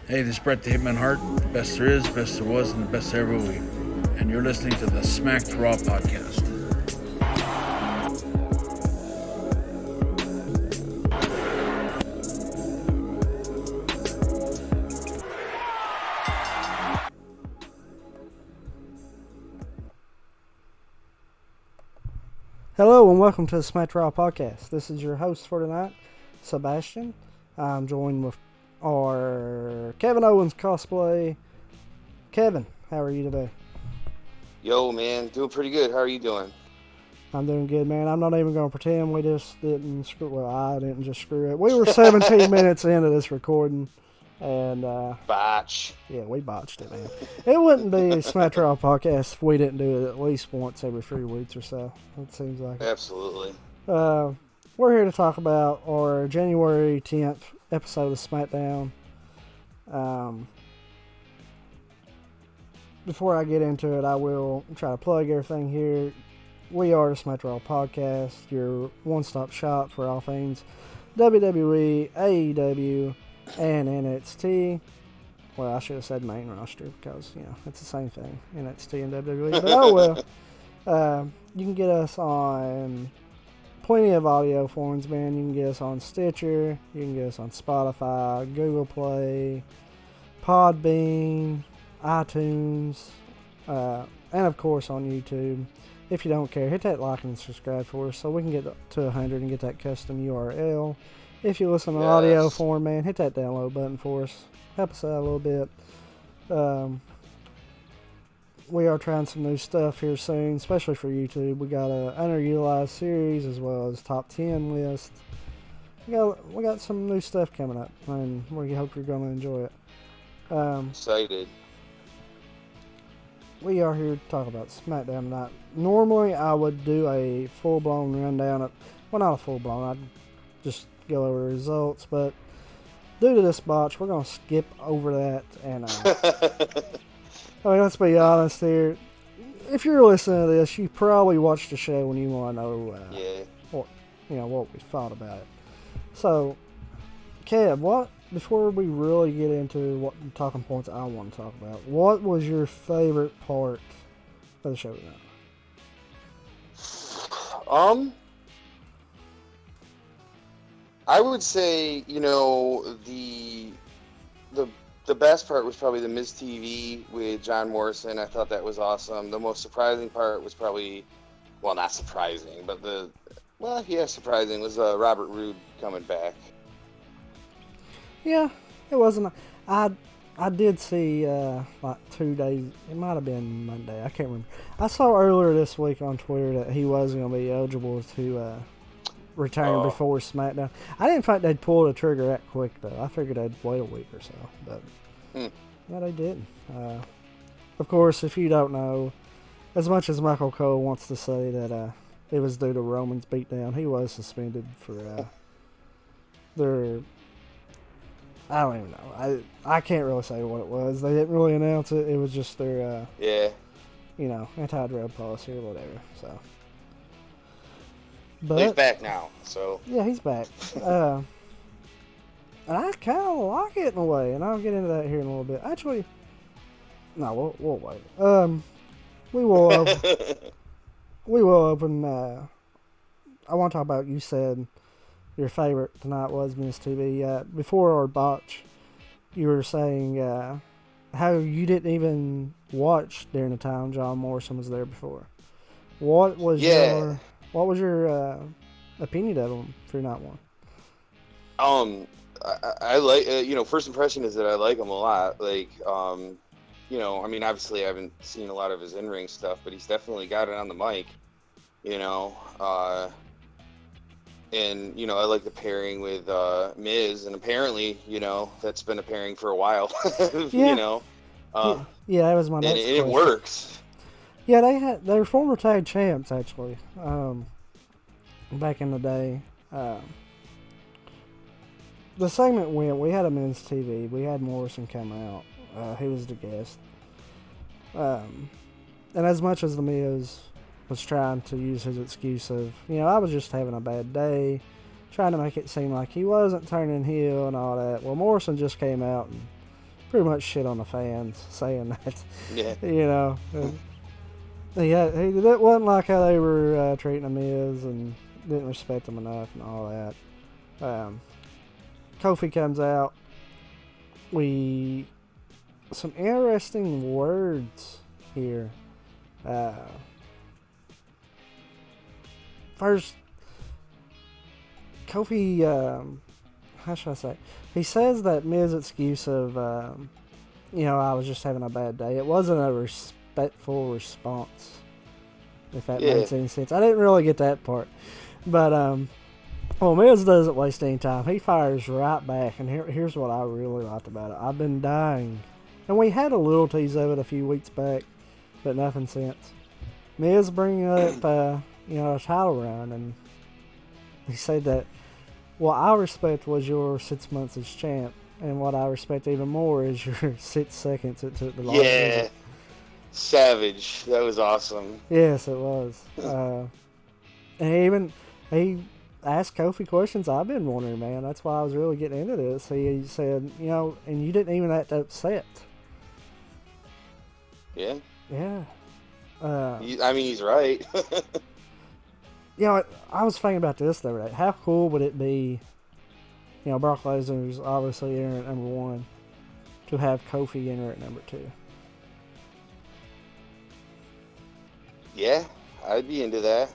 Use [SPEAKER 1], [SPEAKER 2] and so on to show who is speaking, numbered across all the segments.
[SPEAKER 1] Hey, this is Brett the Hitman Hart, the best there is, best there was, and the best there ever will be. And you're listening to the Smacked Raw podcast.
[SPEAKER 2] Hello and welcome to the Smackdown podcast. This is your host for tonight, Sebastian. I'm joined with our Kevin Owens cosplay. Kevin, how are you today?
[SPEAKER 3] Yo, man, doing pretty good. How are you doing?
[SPEAKER 2] I'm doing good, man. I'm not even going to pretend we just didn't screw. Well, I didn't just screw it. We were 17 minutes into this recording, and
[SPEAKER 3] Botch.
[SPEAKER 2] yeah, we botched it, man. It wouldn't be a Smackdown podcast if we didn't do it at least once every 3 weeks or so. It seems like.
[SPEAKER 3] Absolutely.
[SPEAKER 2] We're here to talk about our January 10th episode of Smackdown. Before I get into it, I will try to plug everything here. We are the Smackdown Podcast, your one-stop shop for all things WWE, AEW, and NXT. Well, I should have said main roster because, it's the same thing, NXT and WWE. But oh well. You can get us on plenty of audio forms, man. You can get us on Stitcher. You can get us on Spotify, Google Play, Podbean, iTunes, and of course on YouTube. If you don't care, hit that like and subscribe for us so we can get to 100 and get that custom URL. If you listen to audio form, man, hit that download button for us. Help us out a little bit. We are trying some new stuff here soon, especially for YouTube. We got a underutilized series as well as top 10 list. We got some new stuff coming up, and we hope you're going to enjoy it.
[SPEAKER 3] Excited.
[SPEAKER 2] We are here to talk about Smackdown tonight. Normally, I would do a full-blown rundown of, well, not a full-blown, I'd just go over the results, but due to this botch, we're going to skip over that, and I mean, let's be honest here. If you're listening to this, you probably watched the show and you want to know what we thought about it. So, Kev, before we really get into what talking points I want to talk about, what was your favorite part of the show tonight?
[SPEAKER 3] I would say, the best part was probably the Miz TV with John Morrison. I thought that was awesome. The most surprising part was probably, well, not surprising, but surprising was Robert Roode coming back.
[SPEAKER 2] Yeah, it wasn't. I did see like 2 days. It might have been Monday. I can't remember. I saw earlier this week on Twitter that he was going to be eligible to return before SmackDown. I didn't think they'd pull the trigger that quick though. I figured they'd wait a week or so, but yeah, they didn't. Of course, if you don't know, as much as Michael Cole wants to say that it was due to Roman's beatdown, he was suspended for their. I don't even know. I can't really say what it was. They didn't really announce it. It was just their anti-drug policy or whatever. So. But
[SPEAKER 3] he's back now, so.
[SPEAKER 2] Yeah, he's back. And I kind of like it in a way, and I'll get into that here in a little bit. Actually, no, we'll wait. We will open. I want to talk about. You said your favorite tonight was Miss TV. Before our botch, you were saying how you didn't even watch during the time John Morrison was there before. What was your opinion of him for not one?
[SPEAKER 3] I like, first impression is that I like him a lot. Like, obviously I haven't seen a lot of his in-ring stuff, but he's definitely got it on the mic, and, I like the pairing with Miz, and apparently, that's been a pairing for a while,
[SPEAKER 2] Yeah, that was my next question.
[SPEAKER 3] It works.
[SPEAKER 2] Yeah, they were former tag champs, actually, back in the day. The segment went, we had a Men's TV, we had Morrison come out, he was the guest. And as much as the Miz was trying to use his excuse of, I was just having a bad day, trying to make it seem like he wasn't turning heel and all that. Well, Morrison just came out and pretty much shit on the fans saying that.
[SPEAKER 3] Yeah.
[SPEAKER 2] You know, it wasn't like how they were treating the Miz and didn't respect them enough and all that. Kofi comes out. Some interesting words here. First, Kofi, how should I say? He says that Miz's excuse of, I was just having a bad day. It wasn't a respectful response, if that makes any sense. I didn't really get that part. But, Miz doesn't waste any time. He fires right back, and here's what I really liked about it. I've been dying. And we had a little tease of it a few weeks back, but nothing since. Miz bringing up, a title run, and he said that what I respect was your 6 months as champ, and what I respect even more is your 6 seconds it took to lose.
[SPEAKER 3] Yeah. Savage. That was awesome.
[SPEAKER 2] Yes, it was. And he asked Kofi questions I've been wondering, man. That's why I was really getting into this. He said, and you didn't even act upset.
[SPEAKER 3] Yeah.
[SPEAKER 2] Yeah.
[SPEAKER 3] He's right.
[SPEAKER 2] I was thinking about this the other day. How cool would it be, Brock Lesnar's obviously entering at number 1, to have Kofi enter at number 2?
[SPEAKER 3] Yeah, I'd be into that.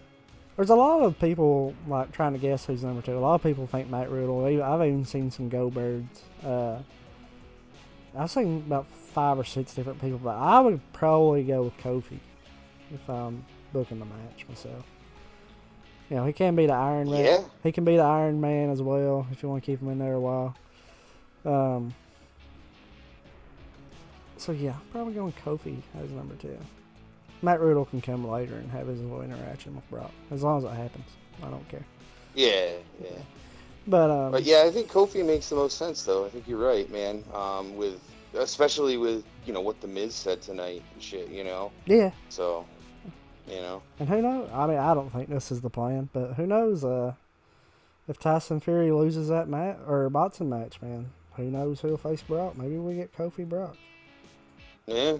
[SPEAKER 2] There's a lot of people trying to guess who's number 2. A lot of people think Matt Riddle. I've even seen some Go-Birds. I've seen about 5 or 6 different people, but I would probably go with Kofi if I'm booking the match myself. He can be the Iron Man.
[SPEAKER 3] Yeah.
[SPEAKER 2] He can be the Iron Man as well if you want to keep him in there a while. Probably going Kofi as number 2. Matt Riddle can come later and have his little interaction with Brock. As long as it happens. I don't care.
[SPEAKER 3] Yeah.
[SPEAKER 2] But
[SPEAKER 3] I think Kofi makes the most sense, though. I think you're right, man. Especially with, what the Miz said tonight and shit,
[SPEAKER 2] Yeah.
[SPEAKER 3] So,
[SPEAKER 2] And who knows? I don't think this is the plan, but who knows if Tyson Fury loses that match, or boxing match, man. Who knows who'll face Brock? Maybe we get Kofi Brock.
[SPEAKER 3] Yeah.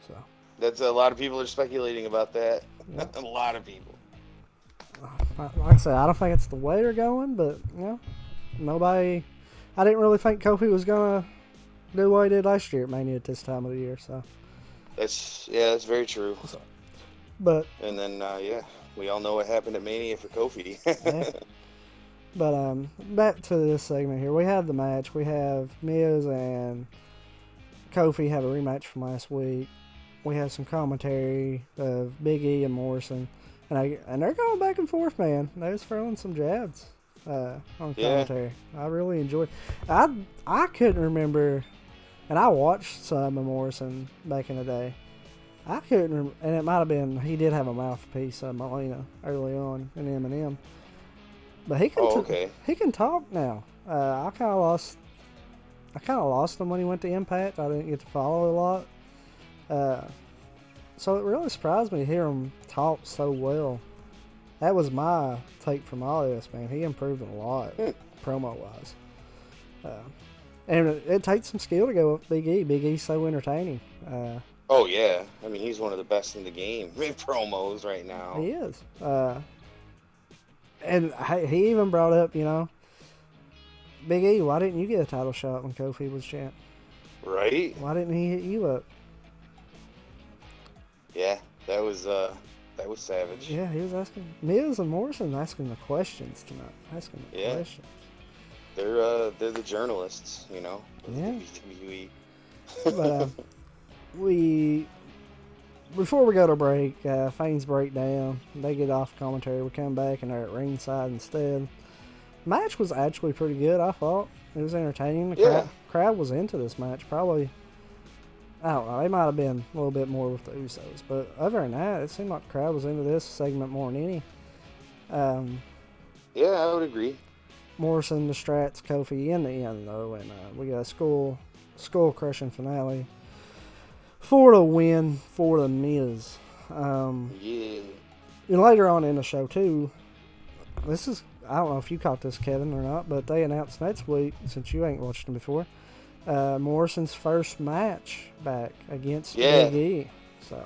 [SPEAKER 2] So.
[SPEAKER 3] That's a lot of people are speculating about that.
[SPEAKER 2] Yeah.
[SPEAKER 3] A lot of people.
[SPEAKER 2] Like I said, I don't think it's the way they're going, but nobody. I didn't really think Kofi was gonna do what he did last year at Mania at this time of the year. So
[SPEAKER 3] That's very true.
[SPEAKER 2] So, but
[SPEAKER 3] and then we all know what happened at Mania for Kofi.
[SPEAKER 2] yeah. But back to this segment here. We have the match. We have Miz and Kofi have a rematch from last week. We have some commentary of Big E and Morrison. And they're going back and forth, man. They're just throwing some jabs on commentary. Yeah. I really enjoyed it. I couldn't remember, and I watched some of Morrison back in the day. I couldn't remember, and it might have been, he did have a mouthpiece, Melina, early on in M&M. But he can he can talk now. I kind of lost him when he went to Impact. I didn't get to follow a lot. So it really surprised me to hear him talk so well. That was my take from all this, man. He improved a lot, promo-wise. And it takes some skill to go with Big E. Big E's so entertaining.
[SPEAKER 3] Oh, yeah. He's one of the best in the game in promos right now.
[SPEAKER 2] He is. And he even brought up, Big E, why didn't you get a title shot when Kofi was champ?
[SPEAKER 3] Right?
[SPEAKER 2] Why didn't he hit you up?
[SPEAKER 3] Yeah, that was savage.
[SPEAKER 2] Yeah, he was asking. Miz and Morrison asking the questions tonight. Questions.
[SPEAKER 3] They're the journalists,
[SPEAKER 2] Yeah.
[SPEAKER 3] WWE.
[SPEAKER 2] But before we go to break, Fane's breakdown. They get off commentary. We come back and they're at ringside instead. Match was actually pretty good, I thought. It was entertaining. The crowd was into this match. Probably, I don't know, they might have been a little bit more with the Usos. But other than that, it seemed like the crowd was into this segment more than any.
[SPEAKER 3] Yeah, I would agree.
[SPEAKER 2] Morrison distracts Kofi in the end, though, and we got a skull-crushing finale for the win for the Miz.
[SPEAKER 3] Yeah.
[SPEAKER 2] And later on in the show, too, I don't know if you caught this, Kevin, or not, but they announced next week, since you ain't watched them before, Morrison's first match back against
[SPEAKER 3] Yeah.
[SPEAKER 2] Big E. So.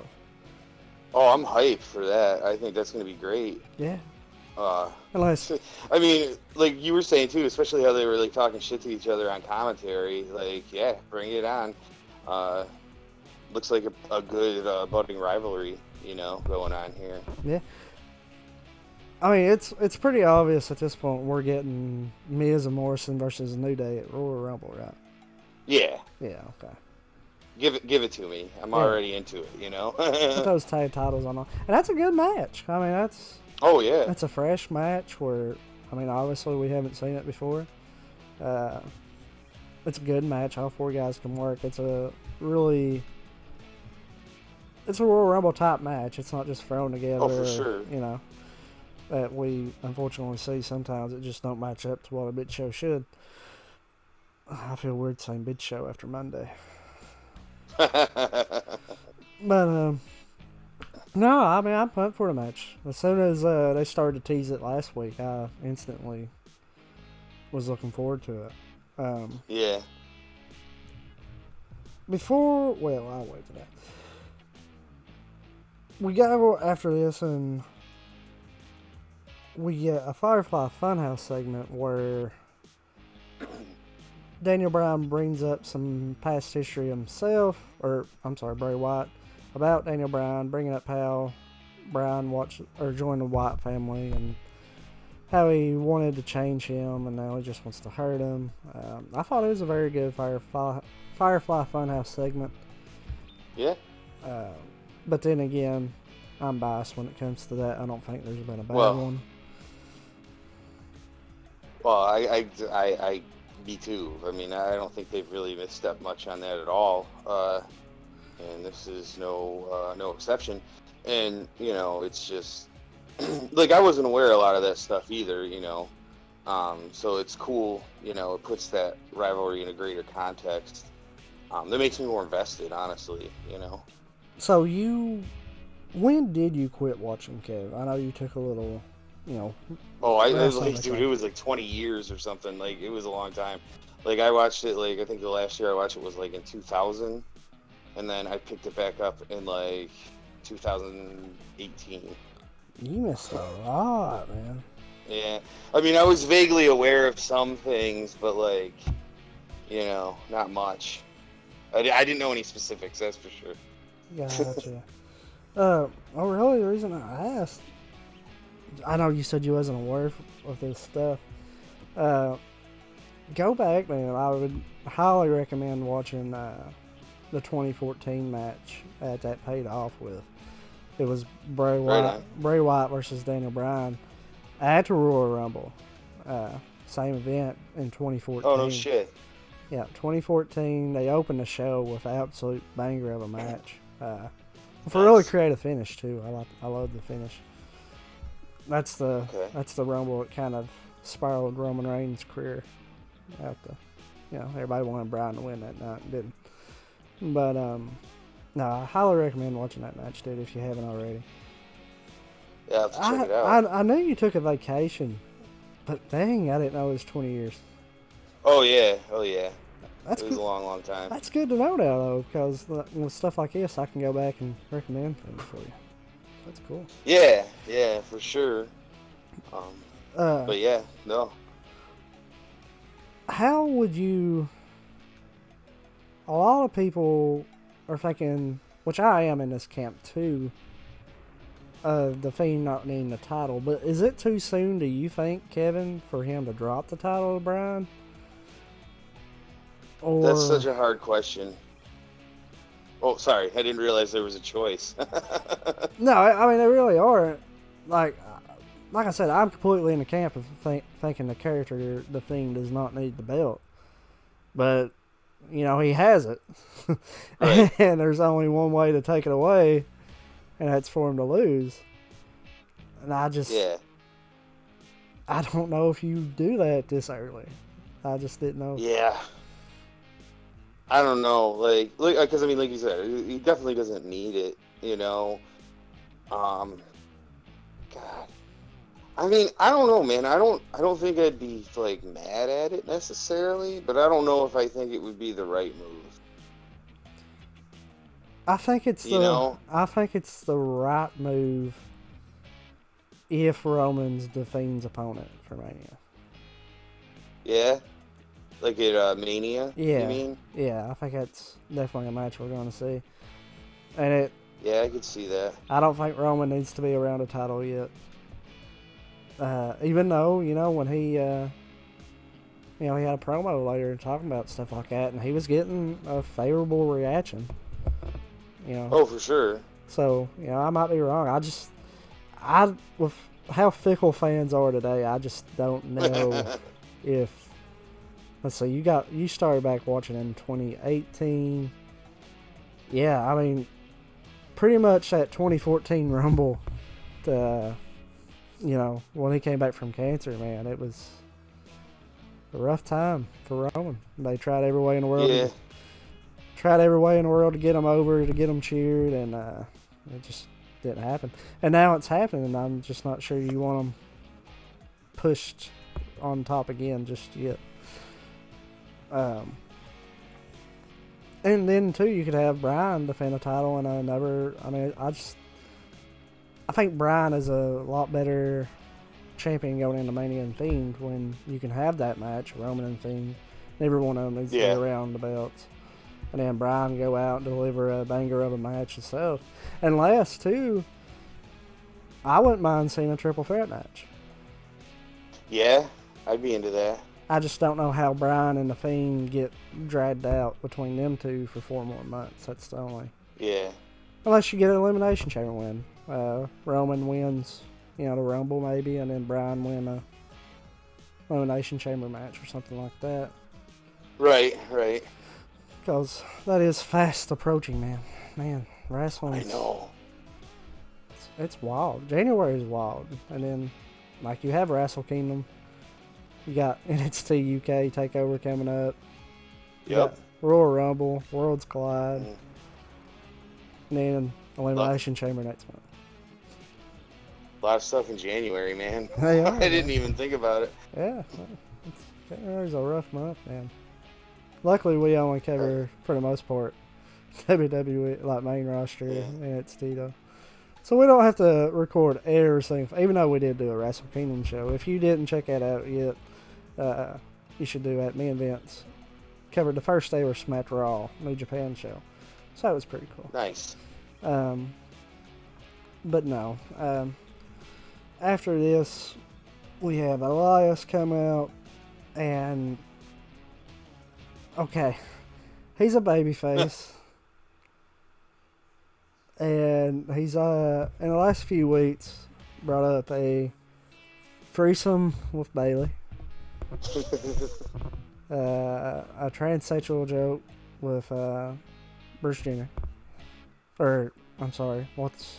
[SPEAKER 3] Oh, I'm hyped for that. I think that's going to be great.
[SPEAKER 2] Yeah. Unless,
[SPEAKER 3] I mean, like you were saying too, especially how they were like talking shit to each other on commentary. Like, yeah, bring it on. Looks like a good budding rivalry, going on here.
[SPEAKER 2] yeah. I mean, it's pretty obvious at this point we're getting Miz and Morrison versus New Day at Royal Rumble, right?
[SPEAKER 3] Yeah.
[SPEAKER 2] Yeah. Okay.
[SPEAKER 3] Give it to me. I'm already into it.
[SPEAKER 2] Put those tag titles on, and that's a good match. I mean, that's.
[SPEAKER 3] Oh yeah.
[SPEAKER 2] That's a fresh match where, I mean, obviously we haven't seen it before. It's a good match. All four guys can work. It's a Royal Rumble type match. It's not just thrown together.
[SPEAKER 3] Oh, for sure.
[SPEAKER 2] That we unfortunately see sometimes. It just don't match up to what a big show should. I feel weird saying big show after Monday. But, no, I mean, I'm pumped for the match. As soon as they started to tease it last week, I instantly was looking forward to it.
[SPEAKER 3] Yeah.
[SPEAKER 2] I'll wait for that. We go after this, and we get a Firefly Funhouse segment where Daniel Bryan brings up some past history himself, Bray Wyatt, about Daniel Bryan, bringing up how Bryan joined the Wyatt family and how he wanted to change him and now he just wants to hurt him. I thought it was a very good Firefly Funhouse segment.
[SPEAKER 3] Yeah.
[SPEAKER 2] But then again, I'm biased when it comes to that. I don't think there's been a bad one.
[SPEAKER 3] Well, I me too. I mean, I don't think they've really misstepped much on that at all. And this is no exception. And it's just like I wasn't aware of a lot of that stuff either. So it's cool. It puts that rivalry in a greater context. That makes me more invested, honestly.
[SPEAKER 2] So when did you quit watching, Kev? I know you took a little,
[SPEAKER 3] Oh, it was like 20 years or something. Like, it was a long time. Like, I watched it, like, I think the last year I watched it was, like, in 2000. And then I picked it back up in, like, 2018.
[SPEAKER 2] You missed a lot, man.
[SPEAKER 3] Yeah. I mean, I was vaguely aware of some things, but, like, not much. I didn't know any specifics, that's for sure.
[SPEAKER 2] Gotcha. Really, the reason I asked, I know you said you wasn't aware of this stuff. Go back, man. I would highly recommend watching the 2014 match that paid off with. It was Bray Wyatt versus Daniel Bryan at the Royal Rumble. Same event in 2014.
[SPEAKER 3] Oh, no shit.
[SPEAKER 2] Yeah, 2014. They opened the show with an absolute banger of a match. For a really creative finish too. I love the finish. That's the Rumble that kind of spiraled Roman Reigns' career out everybody wanted Bryan to win that night and didn't. But no, I highly recommend watching that match, dude, if you haven't already.
[SPEAKER 3] Yeah, I'll have to check it out.
[SPEAKER 2] I knew you took a vacation, but dang, I didn't know it was 20 years.
[SPEAKER 3] Oh yeah.
[SPEAKER 2] It
[SPEAKER 3] was a long time.
[SPEAKER 2] That's good to know now, though, because with stuff like this, I can go back and recommend things for you. That's cool.
[SPEAKER 3] Yeah, for sure. But yeah, no.
[SPEAKER 2] How would you... A lot of people are thinking, which I am in this camp too, of the Fiend not needing the title, but is it too soon, do you think, Kevin, for him to drop the title to Bryan? Or...
[SPEAKER 3] That's such a hard question. Oh, sorry, I didn't realize there was a choice.
[SPEAKER 2] No, I mean, they really are. Like I said, I'm completely in the camp of thinking the character, the Fiend, does not need the belt. But, he has it.
[SPEAKER 3] Right.
[SPEAKER 2] And there's only one way to take it away, and that's for him to lose. And I don't know if you do that this early. I just didn't know.
[SPEAKER 3] Yeah. I don't know, because I mean, like you said, he definitely doesn't need it, God. I mean, I don't know, man. I don't think I'd be like mad at it necessarily, but I don't know if I think it would be the right move.
[SPEAKER 2] I think it's
[SPEAKER 3] You know?
[SPEAKER 2] I think it's the right move if Roman's the Fiend's opponent for Mania.
[SPEAKER 3] Yeah. Like at Mania,
[SPEAKER 2] Yeah.
[SPEAKER 3] you mean?
[SPEAKER 2] Yeah, I think that's definitely a match we're going to see. And
[SPEAKER 3] Yeah, I could see that.
[SPEAKER 2] I don't think Roman needs to be around a title yet. Even though, when he, he had a promo later talking about stuff like that, and he was getting a favorable reaction.
[SPEAKER 3] Oh, for sure.
[SPEAKER 2] So, I might be wrong. With how fickle fans are today, I just don't know if. Let's see, you started back watching in 2018. Yeah, I mean, pretty much that 2014 Rumble, when he came back from cancer, man, it was a rough time for Roman. They tried every way in the world.
[SPEAKER 3] Yeah.
[SPEAKER 2] Tried every way in the world to get him over, to get him cheered, and it just didn't happen. And now it's happening, and I'm just not sure you want him pushed on top again just yet. And then too, you could have Bryan defend the title and another. I mean, I think Bryan is a lot better champion going into Mania and Fiend when you can have that match, Roman and Fiend. Every one of them needs to be around the belts. And then Bryan go out and deliver a banger of a match himself. And last, too, I wouldn't mind seeing a triple threat match.
[SPEAKER 3] Yeah, I'd be into that.
[SPEAKER 2] I just don't know how Bryan and The Fiend get dragged out between them two for 4 more months. That's the only...
[SPEAKER 3] Yeah.
[SPEAKER 2] Unless you get an Elimination Chamber win. Roman wins, the Rumble maybe, and then Bryan win a Elimination Chamber match or something like that.
[SPEAKER 3] Right.
[SPEAKER 2] Because that is fast approaching, man. Man, wrestling.
[SPEAKER 3] I know.
[SPEAKER 2] It's wild. January is wild. And then, like, you have Wrestle Kingdom. You got NXT UK TakeOver coming up. You got Royal Rumble, Worlds Collide. And then Elimination Chamber next month.
[SPEAKER 3] A lot of stuff in January, man.
[SPEAKER 2] They are,
[SPEAKER 3] I didn't even think about it.
[SPEAKER 2] Yeah. January's a rough month, man. Luckily, we only cover, for the most part, WWE, like main roster, NXT, though. So we don't have to record everything, even though we did do a Wrestle Kingdom show. If you didn't check that out yet, you should do that. Me and Vince covered the first ever Smackdown Raw New Japan show. So that was pretty cool.
[SPEAKER 3] Nice.
[SPEAKER 2] But no. After this, we have Elias come out, and okay, he's a babyface, and he's in the last few weeks brought up a threesome with Bayley, a transsexual joke with Bruce Jenner, or I'm sorry, what's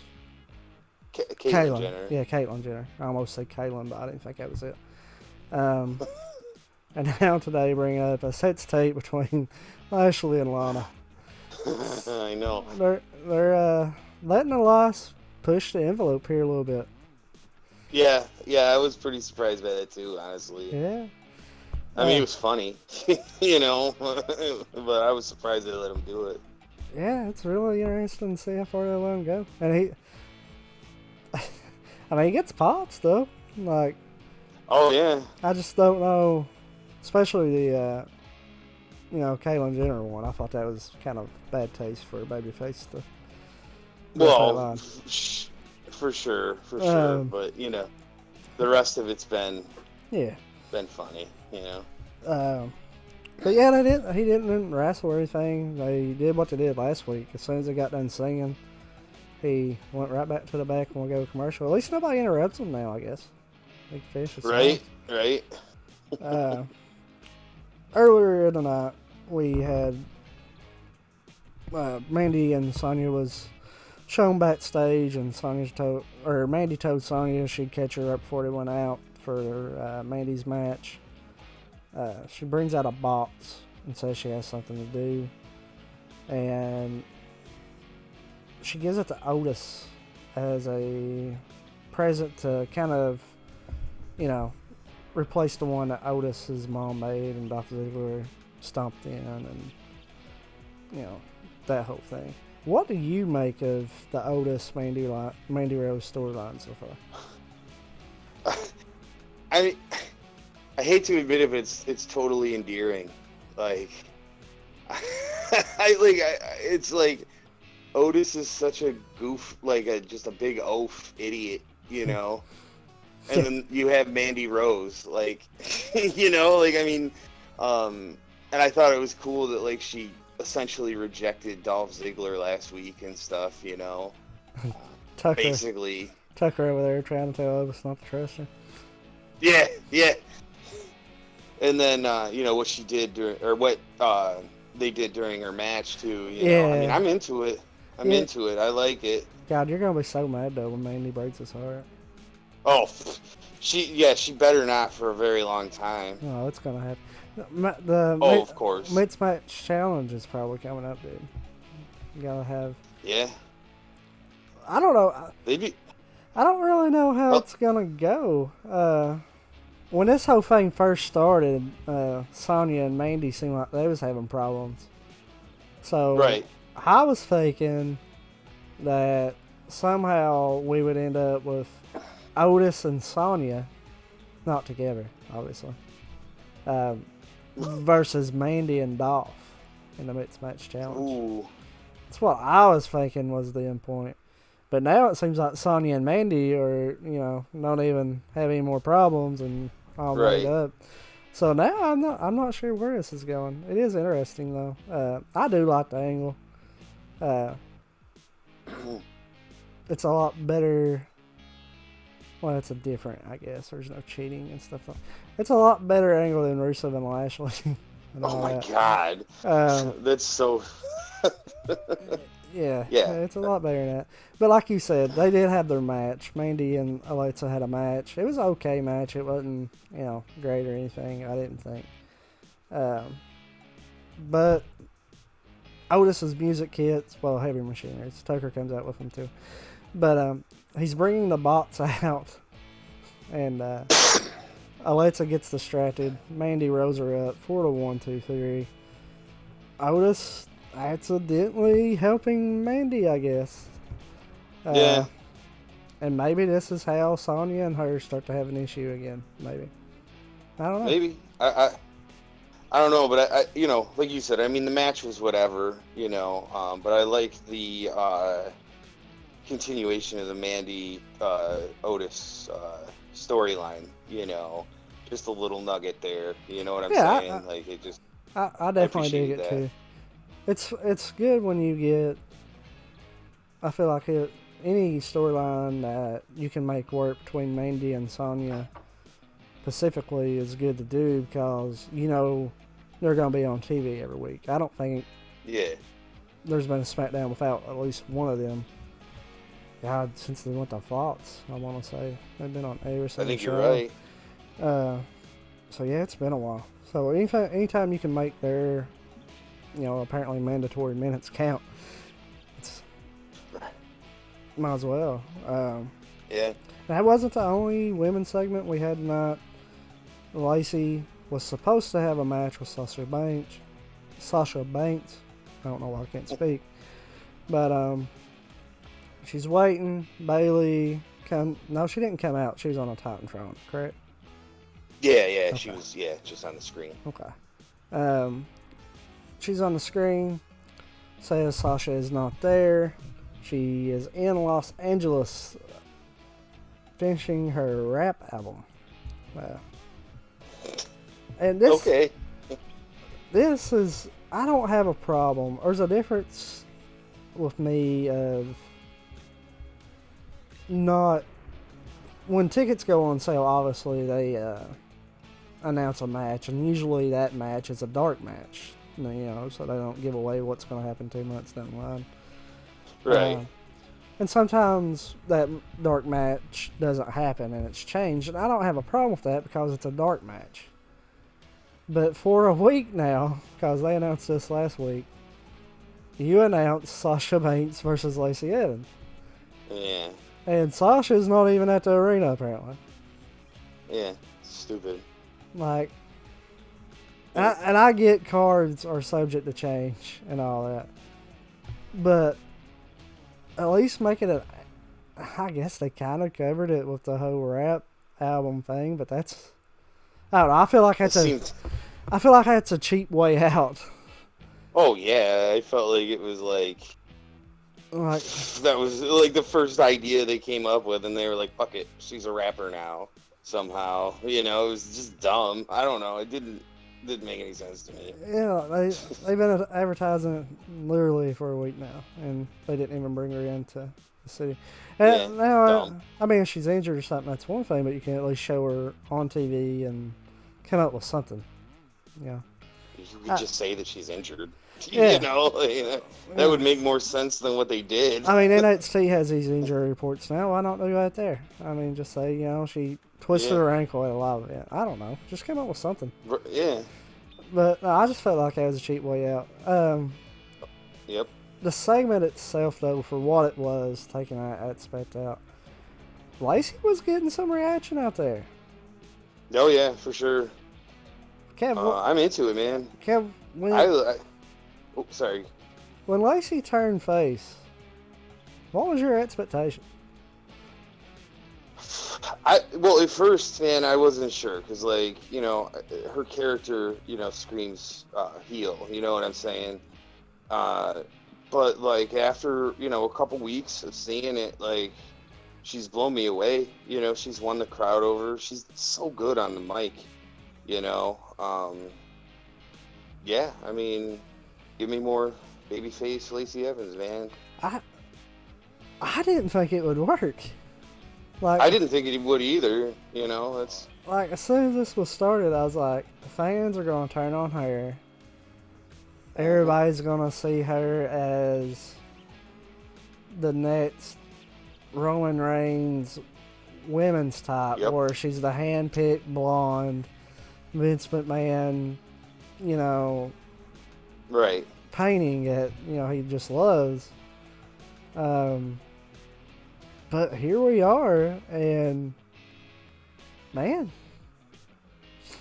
[SPEAKER 3] Caitlyn Jenner.
[SPEAKER 2] Yeah, Caitlyn Jenner. I almost said Caitlyn, but I didn't think that was it. And now today bring up a sex tape between Lashley and Lana.
[SPEAKER 3] I know.
[SPEAKER 2] They're letting Elias push the envelope here a little bit.
[SPEAKER 3] Yeah, I was pretty surprised by that too, honestly.
[SPEAKER 2] Yeah.
[SPEAKER 3] I mean, it was funny, but I was surprised they let him do it.
[SPEAKER 2] Yeah, it's really interesting to see how far they let him go. And he gets pops though. Like,
[SPEAKER 3] oh yeah.
[SPEAKER 2] I just don't know, especially the, Caitlyn Jenner one. I thought that was kind of bad taste for a babyface to.
[SPEAKER 3] Well, for sure. But the rest of it's been funny.
[SPEAKER 2] But yeah, he didn't wrestle or anything. They did what they did last week. As soon as they got done singing, he went right back to the back and we'll go commercial. At least nobody interrupts him now, I guess. They can finish the song.
[SPEAKER 3] Right.
[SPEAKER 2] Earlier in the night, we had Mandy and Sonya was shown backstage, and Mandy told Sonya she'd catch her up before they went out for Mandy's match. She brings out a box and says she has something to do, and she gives it to Otis as a present to kind of you know, replace the one that Otis's mom made and Dolph Ziggler stomped in, and you know, that whole thing. What do you make of the Otis Mandy Rose storyline so far?
[SPEAKER 3] I hate to admit it, but it's totally endearing. Like, it's like Otis is such a goof, like just a big oaf idiot, you know. And then you have Mandy Rose, like, you know, like, I mean, and I thought it was cool that, like, she essentially rejected Dolph Ziggler last week and stuff, you know. Basically.
[SPEAKER 2] Tucker over there trying to tell Otis not to trust her.
[SPEAKER 3] Yeah. And then, you know, what she did what they did during her match, too, you know. I mean, I'm into it. I'm into it. I like it.
[SPEAKER 2] God, you're going to be so mad, though, when Mandy breaks his heart.
[SPEAKER 3] Oh, she better not for a very long time.
[SPEAKER 2] Oh, it's going to happen.
[SPEAKER 3] Of course.
[SPEAKER 2] Mid-match challenge is probably coming up, dude. You got to have...
[SPEAKER 3] Yeah.
[SPEAKER 2] I don't know. I don't really know how it's going to go. When this whole thing first started, Sonya and Mandy seemed like they was having problems. So
[SPEAKER 3] right.
[SPEAKER 2] I was thinking that somehow we would end up with Otis and Sonya, not together, obviously, versus Mandy and Dolph in the mixed match challenge.
[SPEAKER 3] Ooh.
[SPEAKER 2] That's what I was thinking was the end point. But now it seems like Sonya and Mandy are, you know, don't even have any more problems and all made up. So now I'm not sure where this is going. It is interesting though. I do like the angle. It's a lot better. Well, it's a different, I guess. There's no cheating and stuff. It's a lot better angle than Rusev and Lashley.
[SPEAKER 3] Oh my God, that's so.
[SPEAKER 2] Yeah, it's a lot better than that. But like you said, they did have their match. Mandy and Alexa had a match. It was an okay match. It wasn't, you know, great or anything, I didn't think. But Otis's music kits, well, Heavy Machinery. Tucker comes out with them too. But he's bringing the bots out, and Alexa gets distracted. Mandy rolls her up 4-1, 2-3. Otis accidentally helping Mandy, I guess.
[SPEAKER 3] Yeah.
[SPEAKER 2] And maybe this is how Sonya and her start to have an issue again. Maybe. I don't know.
[SPEAKER 3] Maybe. I don't know, but I you know, like you said, I mean, the match was whatever, you know, but I like the continuation of the Mandy Otis storyline, you know, just a little nugget there, you know what I'm saying? Like, it just...
[SPEAKER 2] I definitely dig it, too. It's good when you get... I feel like any storyline that you can make work between Mandy and Sonya specifically is good to do because, you know, they're going to be on TV every week. I don't think there's been a Smackdown without at least one of them. God, since they went to Fox, I want to say. They've been on every single
[SPEAKER 3] I think
[SPEAKER 2] show.
[SPEAKER 3] You're right.
[SPEAKER 2] So, yeah, it's been a while. So, anytime you can make their, you know, apparently mandatory minutes count, might as well.
[SPEAKER 3] Yeah.
[SPEAKER 2] That wasn't the only women's segment we had tonight. Lacey was supposed to have a match with Sasha Banks. I don't know why I can't speak. But she's waiting. Bayley no, she didn't come out. She was on a Titantron, correct?
[SPEAKER 3] Yeah, okay. She was just on the screen.
[SPEAKER 2] Okay. She's on the screen. Says Sasha is not there. She is in Los Angeles finishing her rap album. And this,
[SPEAKER 3] okay.
[SPEAKER 2] This is, I don't have a problem. There's a difference with me of not, when tickets go on sale, obviously they announce a match, and usually that match is a dark match, you know, so they don't give away what's going to happen 2 months down the line.
[SPEAKER 3] Right.
[SPEAKER 2] And sometimes that dark match doesn't happen and it's changed, and I don't have a problem with that because it's a dark match. But for a week now, because they announced this last week, you announced Sasha Banks versus Lacey Evans.
[SPEAKER 3] Yeah.
[SPEAKER 2] And Sasha's not even at the arena, apparently.
[SPEAKER 3] Yeah, stupid.
[SPEAKER 2] Like, I get cards are subject to change and all that, but at least make it a. I guess they kind of covered it with the whole rap album thing, but that's. I don't know. I feel like I feel like that's a cheap way out.
[SPEAKER 3] Oh yeah, I felt like it was like
[SPEAKER 2] Like
[SPEAKER 3] that was like the first idea they came up with, and they were like, "Fuck it, she's a rapper now." Somehow, it was just dumb. I don't know. It didn't make any sense to me.
[SPEAKER 2] yeah, they've been advertising it literally for a week now, and they didn't even bring her into the city.
[SPEAKER 3] Yeah,
[SPEAKER 2] Now, I mean, if she's injured or something, that's one thing, but you can at least show her on TV and come up with something. Yeah.
[SPEAKER 3] You could just say that she's injured.
[SPEAKER 2] Yeah.
[SPEAKER 3] That would make more sense than what they did.
[SPEAKER 2] I mean, NXT has these injury reports now. Why not do that there? I mean, just say, she twisted her ankle at a live event. I don't know. Just come up with something.
[SPEAKER 3] Yeah.
[SPEAKER 2] But no, I just felt like that was a cheap way out.
[SPEAKER 3] Yep.
[SPEAKER 2] The segment itself, though, for what it was, taking that aspect out, Lacey was getting some reaction out there.
[SPEAKER 3] Oh, yeah, for sure.
[SPEAKER 2] Kev,
[SPEAKER 3] I'm into it, man.
[SPEAKER 2] Kev,
[SPEAKER 3] sorry.
[SPEAKER 2] When Lacey turned face, what was your expectation?
[SPEAKER 3] Well, at first, man, I wasn't sure because, her character, screams heel. You know what I'm saying? But after a couple weeks of seeing it, she's blown me away. She's won the crowd over. She's so good on the mic. Yeah, I mean, give me more babyface Lacey Evans, man.
[SPEAKER 2] I didn't think it would work.
[SPEAKER 3] I didn't think it would either. That's
[SPEAKER 2] as soon as this was started, I was like, the fans are gonna turn on her. Everybody's gonna see her as the next Roman Reigns women's type, where she's the hand-picked blonde Vince McMahon,
[SPEAKER 3] right,
[SPEAKER 2] painting it, he just loves. But here we are, and man,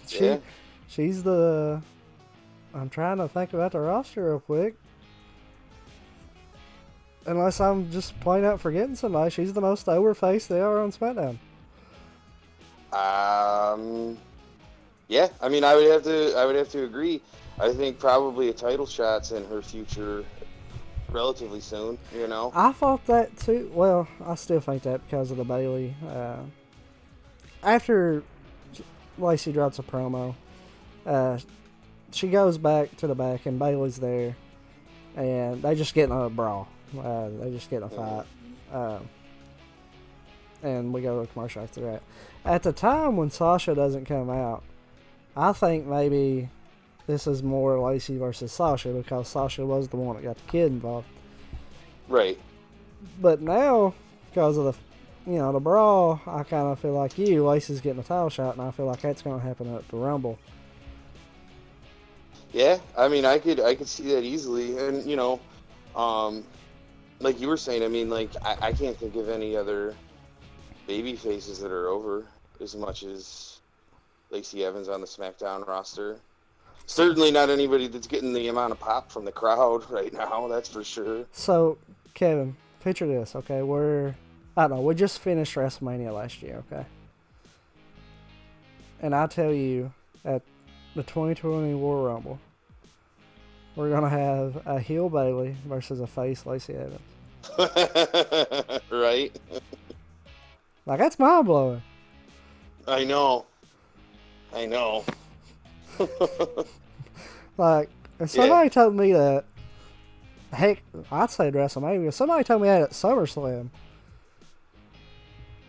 [SPEAKER 2] she's the. I'm trying to think about the roster real quick. Unless I'm just plain out forgetting somebody, she's the most over face they are on SmackDown.
[SPEAKER 3] Yeah, I mean, I would have to agree. I think probably a title shot's in her future relatively soon,
[SPEAKER 2] I thought that too. Well, I still think that because of the Bayley. After Lacey drops a promo, she goes back to the back and Bayley's there, and they just get in a brawl. They just get in a fight. And we go to a commercial after that. At the time when Sasha doesn't come out, I think maybe this is more Lacey versus Sasha because Sasha was the one that got the kid involved.
[SPEAKER 3] Right.
[SPEAKER 2] But now, because of the brawl, I kind of feel like Lacey's getting a title shot, and I feel like that's going to happen at the Rumble.
[SPEAKER 3] Yeah, I mean, I could see that easily, and like you were saying, I mean, I can't think of any other baby faces that are over as much as Lacey Evans on the SmackDown roster. Certainly not anybody that's getting the amount of pop from the crowd right now, that's for sure.
[SPEAKER 2] So, Kevin, picture this, okay? We just finished WrestleMania last year, okay? And I tell you, at the 2020 Royal Rumble, we're going to have a heel Bayley versus a face Lacey Evans.
[SPEAKER 3] Right?
[SPEAKER 2] That's mind-blowing.
[SPEAKER 3] I know.
[SPEAKER 2] If somebody told me that, heck, I'd say WrestleMania. If somebody told me that at SummerSlam,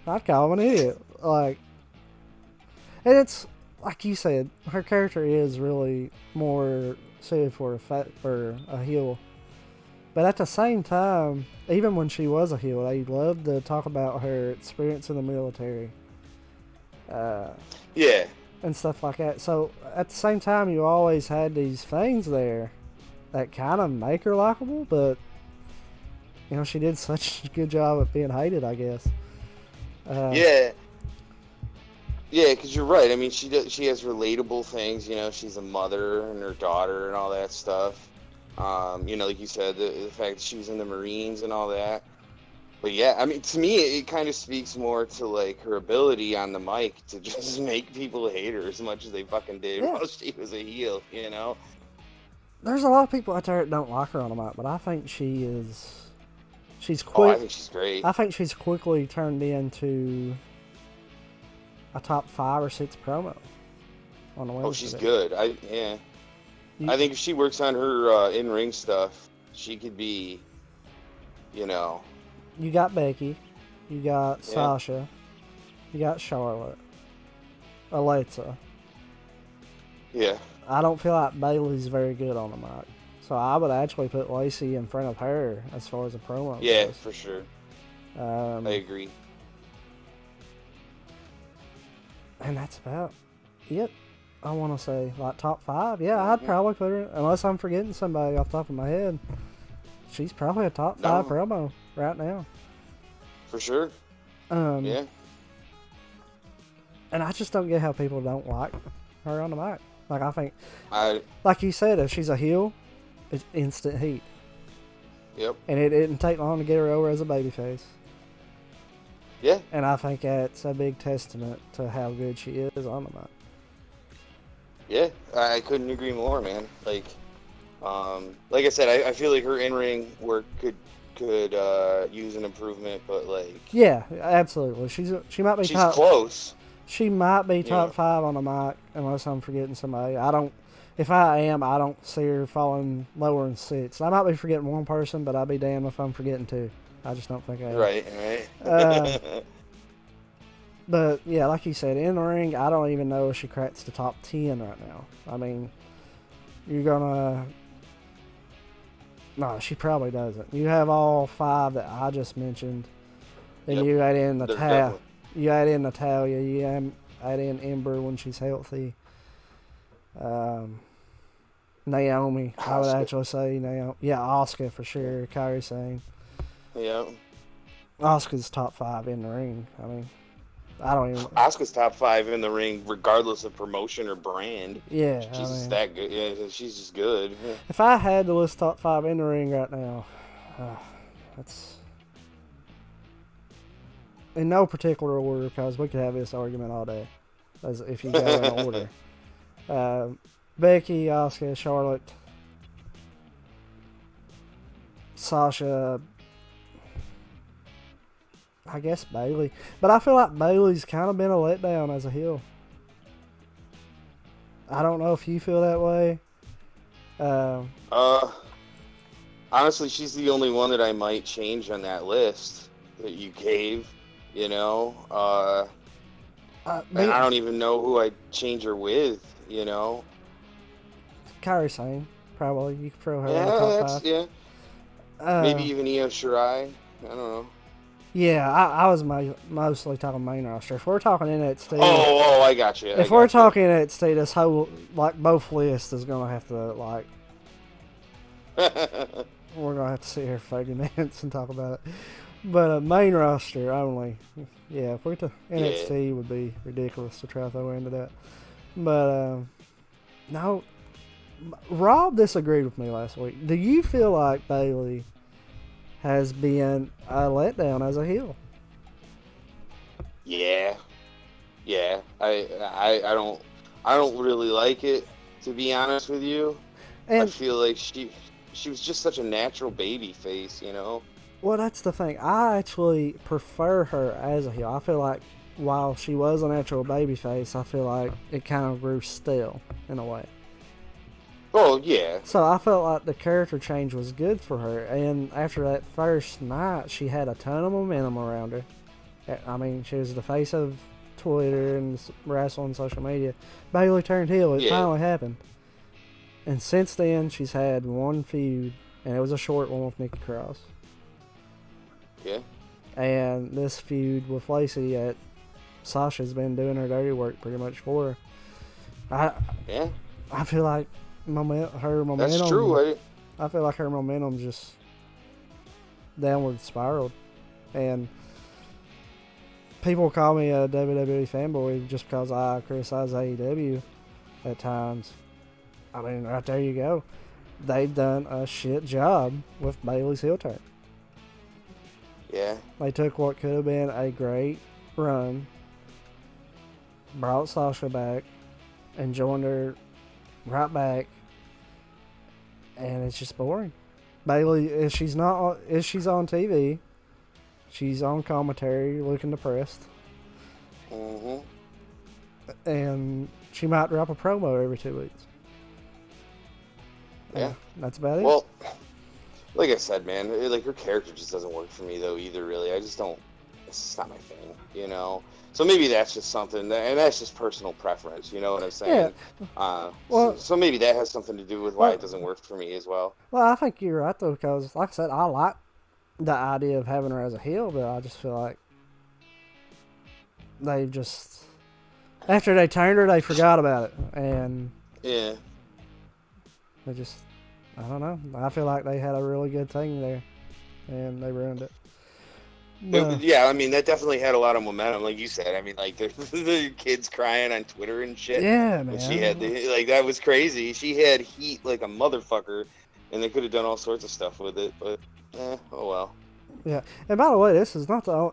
[SPEAKER 2] I'd call him an idiot. And it's, like you said, her character is really more suited for a heel. But at the same time, even when she was a heel, they loved to talk about her experience in the military.
[SPEAKER 3] Yeah.
[SPEAKER 2] And stuff like that. So, at the same time, you always had these things there that kind of make her likable, but, she did such a good job of being hated, I guess.
[SPEAKER 3] Yeah. Yeah, because you're right. I mean, she has relatable things. You know, she's a mother and her daughter and all that stuff. You know, like you said, the fact that she was in the Marines and all that. But yeah, I mean, to me, it kind of speaks more to like her ability on the mic to just make people hate her as much as they fucking did
[SPEAKER 2] Yeah.
[SPEAKER 3] while she was a heel. You know?
[SPEAKER 2] There's a lot of people out there that don't like her on the mic, but I think she's
[SPEAKER 3] Oh, I
[SPEAKER 2] quick.
[SPEAKER 3] think she's great.
[SPEAKER 2] I think she's quickly turned into a top 5 or 6 promo on the women's
[SPEAKER 3] Oh, she's
[SPEAKER 2] division.
[SPEAKER 3] good. I think if she works on her in-ring stuff, she could be, you know,
[SPEAKER 2] You got Becky, you got
[SPEAKER 3] Yeah.
[SPEAKER 2] Sasha, you got Charlotte, Alexa.
[SPEAKER 3] yeah.
[SPEAKER 2] I don't feel like Bayley's very good on the mic, so I would actually put Lacey in front of her as far as a promo
[SPEAKER 3] Yeah,
[SPEAKER 2] goes.
[SPEAKER 3] for sure.
[SPEAKER 2] I
[SPEAKER 3] I agree.
[SPEAKER 2] And that's about it. I want to say like top 5. Yeah, I'd probably put her, unless I'm forgetting somebody off the top of my head. She's probably a top 5
[SPEAKER 3] No.
[SPEAKER 2] promo right now.
[SPEAKER 3] For sure. Yeah.
[SPEAKER 2] And I just don't get how people don't like her on the mic. Like, I think,
[SPEAKER 3] I
[SPEAKER 2] like you said, if she's a heel, it's instant heat.
[SPEAKER 3] Yep.
[SPEAKER 2] And it didn't take long to get her over as a babyface.
[SPEAKER 3] Yeah.
[SPEAKER 2] And I think that's a big testament to how good she is on the mic.
[SPEAKER 3] Yeah. I couldn't agree more, man. Like I said, I feel like her in-ring work could use an improvement, but like
[SPEAKER 2] Yeah, absolutely. She might be
[SPEAKER 3] she's
[SPEAKER 2] top.
[SPEAKER 3] close.
[SPEAKER 2] She might be top
[SPEAKER 3] Yeah.
[SPEAKER 2] 5 on the mic, unless I'm forgetting somebody. If I am, I don't see her falling lower than 6. I might be forgetting one person, but I'll be damned if I'm forgetting 2. I just don't think I am.
[SPEAKER 3] Right.
[SPEAKER 2] But yeah, like you said, in the ring, I don't even know if she cracks the top 10 right now. I mean, you're gonna. No, she probably doesn't. You have all 5 that I just mentioned. Then
[SPEAKER 3] Yep.
[SPEAKER 2] you add in
[SPEAKER 3] There's
[SPEAKER 2] Natalia.
[SPEAKER 3] definitely-
[SPEAKER 2] You add in Natalia. You add in Ember when she's healthy. Naomi, I would
[SPEAKER 3] Asuka.
[SPEAKER 2] actually say Naomi. Yeah, Asuka for sure. Kyrie saying
[SPEAKER 3] Yeah.
[SPEAKER 2] Asuka's top 5 in the ring. I mean, I don't even.
[SPEAKER 3] Asuka's top 5 in the ring, regardless of promotion or brand.
[SPEAKER 2] Yeah,
[SPEAKER 3] She's
[SPEAKER 2] I
[SPEAKER 3] just
[SPEAKER 2] mean,
[SPEAKER 3] that good. Yeah, she's just good. Yeah.
[SPEAKER 2] if I had to list top 5 in the ring right now, that's in no particular order because we could have this argument all day. As if you go in order, Becky, Asuka, Charlotte, Sasha. I guess Bayley, but I feel like Bayley's kind of been a letdown as a heel. I don't know if you feel that way.
[SPEAKER 3] Honestly, she's the only one that I might change on that list that you gave. You know, and I don't even know who I'd change her with. You know.
[SPEAKER 2] Kyrie Sane, probably. You could throw her in the
[SPEAKER 3] Yeah,
[SPEAKER 2] top
[SPEAKER 3] that's
[SPEAKER 2] 5.
[SPEAKER 3] Maybe even Io Shirai. I don't know.
[SPEAKER 2] Yeah, I was mostly talking main roster. If we're talking NXT,
[SPEAKER 3] Oh, I got you.
[SPEAKER 2] if we're talking NXT, this whole both lists is gonna have to we're gonna have to sit here for 30 minutes and talk about it. But main roster only. Yeah, if we're to NXT would be ridiculous to try to throw into that. But no, Rob disagreed with me last week. Do you feel like Bayley has been a letdown as a heel?
[SPEAKER 3] Yeah. I don't really like it, to be honest with you.
[SPEAKER 2] And
[SPEAKER 3] I feel like she was just such a natural baby face, you know.
[SPEAKER 2] well, that's the thing. I actually prefer her as a heel. I feel like while she was a natural babyface, I feel like it kind of grew stale in a way.
[SPEAKER 3] Oh yeah.
[SPEAKER 2] So I felt like the character change was good for her. And after that first night, she had a ton of momentum around her. I mean, she was the face of Twitter and wrestling social media. Bayley turned heel. It finally happened. And since then, she's had one feud, and it was a short one with Nikki Cross.
[SPEAKER 3] Yeah.
[SPEAKER 2] And this feud with Lacey Sasha's been doing her dirty work pretty much for her. I feel like her momentum.
[SPEAKER 3] That's true.
[SPEAKER 2] I feel like her momentum just downward spiraled, and people call me a WWE fanboy just because I criticize AEW at times. I mean, right there you go. They've done a shit job with Bayleys' heel turn.
[SPEAKER 3] Yeah.
[SPEAKER 2] They took what could have been a great run, brought Sasha back, and joined her right back, and it's just boring. Bayley, if she's on TV, she's on commentary looking depressed.
[SPEAKER 3] Mm-hmm.
[SPEAKER 2] And she might drop a promo every 2 weeks.
[SPEAKER 3] Yeah.
[SPEAKER 2] That's about it.
[SPEAKER 3] Well, like I said, man, like her character just doesn't work for me though either. Really, I just don't. It's just not my thing, you know. So maybe that's just something, and that's just personal preference. You know what I'm saying?
[SPEAKER 2] Yeah. Well,
[SPEAKER 3] so maybe that has something to do with why it doesn't work for me as well.
[SPEAKER 2] Well, I think you're right though, because like I said, I like the idea of having her as a heel, but I just feel like they've just after they turned her, they forgot about it, and
[SPEAKER 3] yeah.
[SPEAKER 2] They just, I don't know. I feel like they had a really good thing there, and they ruined it.
[SPEAKER 3] Yeah, I mean, that definitely had a lot of momentum, like you said. I mean, like, the kids crying on Twitter and shit.
[SPEAKER 2] Yeah, man.
[SPEAKER 3] She had, that was crazy. She had heat like a motherfucker, and they could have done all sorts of stuff with it, but, oh well.
[SPEAKER 2] Yeah, and by the way, this is not the,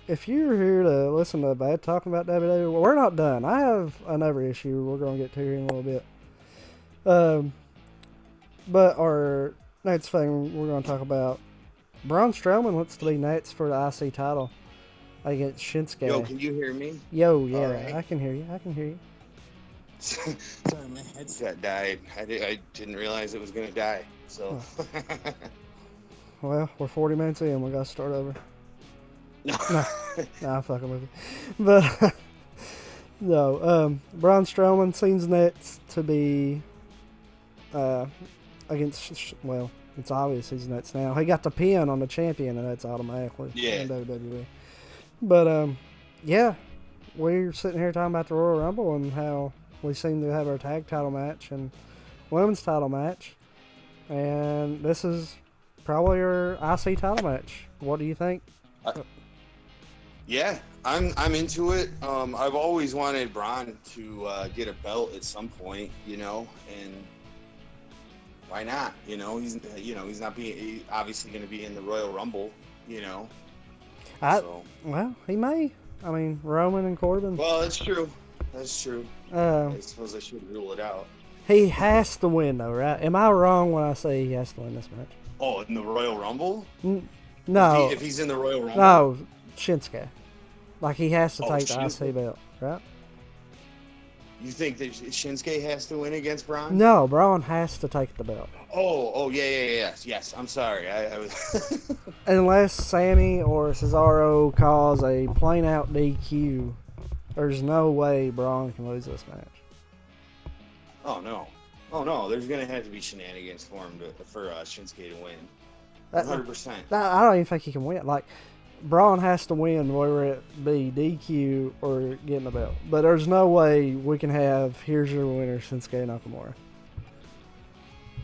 [SPEAKER 2] if you're here to listen to Bad talking about WWE, well, we're not done. I have another issue we're going to get to here in a little bit. But our next thing we're going to talk about, Braun Strowman looks to be next for the IC title against Shinsuke.
[SPEAKER 3] Yo, can you hear me?
[SPEAKER 2] Yo, yeah,
[SPEAKER 3] right.
[SPEAKER 2] I can hear you.
[SPEAKER 3] Sorry, my headset died. I didn't realize it was going to die, so.
[SPEAKER 2] Well, we're 40 minutes in. We got to start over.
[SPEAKER 3] No.
[SPEAKER 2] Nah, I'm fucking with you. But, no, Braun Strowman seems next to be against, well, it's obvious he's nuts now. He got the pin on the champion, and that's automatically in WWE. But, yeah, we're sitting here talking about the Royal Rumble and how we seem to have our tag title match and women's title match. And this is probably our IC title match. What do you think?
[SPEAKER 3] Yeah, I'm into it. I've always wanted Braun to get a belt at some point, you know, and why not? You know, he's obviously going to be in the Royal Rumble, you know.
[SPEAKER 2] Well, he may. I mean, Roman and Corbin.
[SPEAKER 3] Well, that's true. I suppose I should rule it out.
[SPEAKER 2] He has to win, though, right? Am I wrong when I say he has to win this match?
[SPEAKER 3] Oh, in the Royal Rumble?
[SPEAKER 2] No.
[SPEAKER 3] If he's in the Royal Rumble?
[SPEAKER 2] No, Shinsuke. Like, he has to take the
[SPEAKER 3] Shinsuke.
[SPEAKER 2] IC belt, right?
[SPEAKER 3] You think that Shinsuke has to win against Braun?
[SPEAKER 2] No, Braun has to take the belt.
[SPEAKER 3] Oh, yes. I'm sorry. I was.
[SPEAKER 2] Unless Sammy or Cesaro cause a plain-out DQ, there's no way Braun can lose this match.
[SPEAKER 3] Oh, no. There's going to have to be shenanigans for him for Shinsuke to win. 100%.
[SPEAKER 2] I don't even think he can win. Like, Braun has to win whether it be DQ or getting the belt. But there's no way we can have, here's your winner, Shinsuke Nakamura.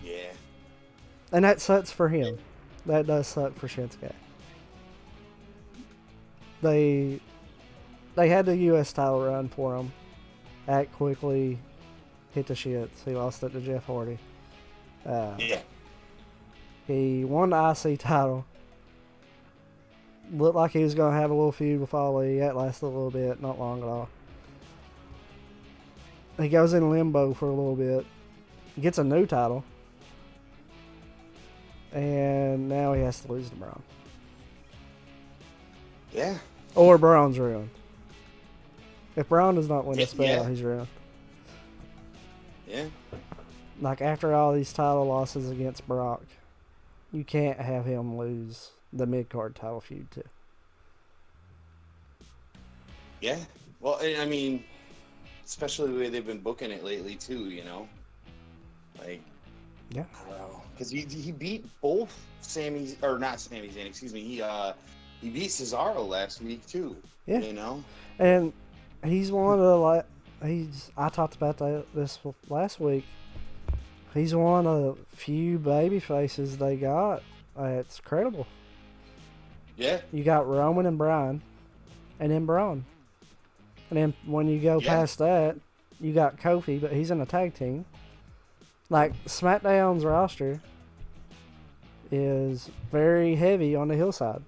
[SPEAKER 3] Yeah.
[SPEAKER 2] And that sucks for him. That does suck for Shinsuke. They had the U.S. title run for him. Act quickly, hit the shits. He lost it to Jeff Hardy.
[SPEAKER 3] Yeah.
[SPEAKER 2] He won the IC title. Looked like he was going to have a little feud with Ali. That lasted a little bit, not long at all. He goes in limbo for a little bit. Gets a new title. And now he has to lose to Braun.
[SPEAKER 3] Yeah.
[SPEAKER 2] Or Braun's ruined. If Braun does not win this belt, he's ruined.
[SPEAKER 3] Yeah.
[SPEAKER 2] Like, after all these title losses against Brock, you can't have him lose the mid-card title feud, too.
[SPEAKER 3] Yeah. Well, I mean, especially the way they've been booking it lately, too, you know? Like,
[SPEAKER 2] yeah.
[SPEAKER 3] I don't know. Because he beat both Sami, or not Sami Zayn, excuse me. He beat Cesaro last week, too. Yeah. You know?
[SPEAKER 2] And he's one of the, I talked about this last week. He's one of the few baby faces they got. It's credible.
[SPEAKER 3] Yeah.
[SPEAKER 2] You got Roman and Bryan, and then Braun. And then when you go past that, you got Kofi, but he's in a tag team. Like, SmackDown's roster is very heavy on the hillside.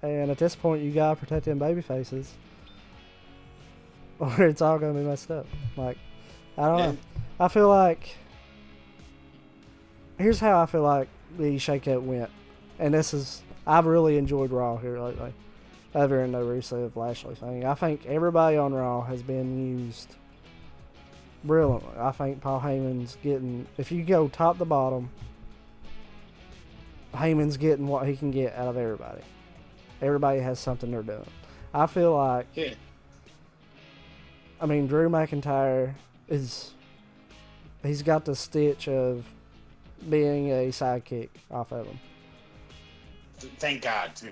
[SPEAKER 2] And at this point, you got to protect them baby faces, or it's all going to be messed up. Like, I don't know. I feel like... Here's how I feel like the shake-up went. And this is... I've really enjoyed Raw here lately. Other than the Rusev Lashley thing. I think everybody on Raw has been used brilliantly. I think Paul Heyman's getting... If you go top to bottom, Heyman's getting what he can get out of everybody. Everybody has something they're doing. I feel like...
[SPEAKER 4] Yeah.
[SPEAKER 2] I mean, Drew McIntyre is... He's got the stitch of being a sidekick off of him.
[SPEAKER 4] Thank God, too.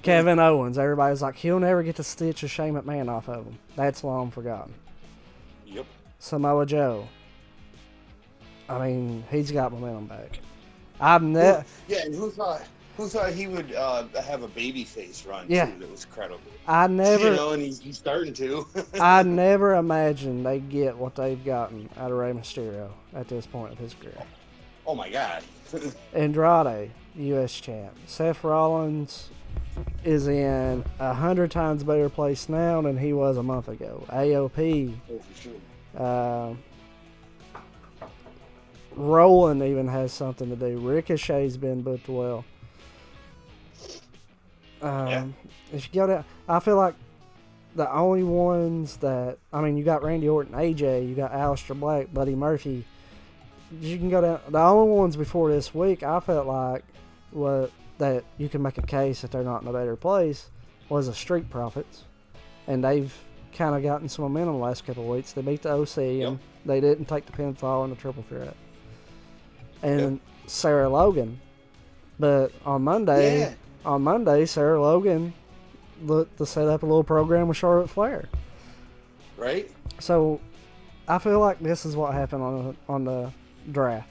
[SPEAKER 2] Kevin Owens, everybody's like, he'll never get the stitch of Shane McMahon off of him. That's long forgotten.
[SPEAKER 4] Yep.
[SPEAKER 2] Samoa Joe. I mean, he's got momentum back.
[SPEAKER 4] Yeah, and who thought he would have a babyface run, too? That was incredible.
[SPEAKER 2] And
[SPEAKER 4] he's starting to.
[SPEAKER 2] I never imagined they'd get what they've gotten out of Rey Mysterio at this point of his career.
[SPEAKER 4] Oh, my God.
[SPEAKER 2] Andrade, U.S. champ. Seth Rollins is in 100 times better place now than he was a month ago. AOP.
[SPEAKER 4] Oh, for sure.
[SPEAKER 2] Roland even has something to do. Ricochet's been booked well. If you go down, I feel like the only ones that, I mean, you got Randy Orton, AJ, you got Aleister Black, Buddy Murphy. You can go down. The only ones before this week I felt like that you can make a case that they're not in a better place was the Street Profits, and they've kind of gotten some momentum the last couple of weeks. They beat the OC, and they didn't take the pinfall in the triple threat. And Sarah Logan, but on Monday, Sarah Logan looked to set up a little program with Charlotte Flair.
[SPEAKER 4] Right.
[SPEAKER 2] So, I feel like this is what happened on the draft.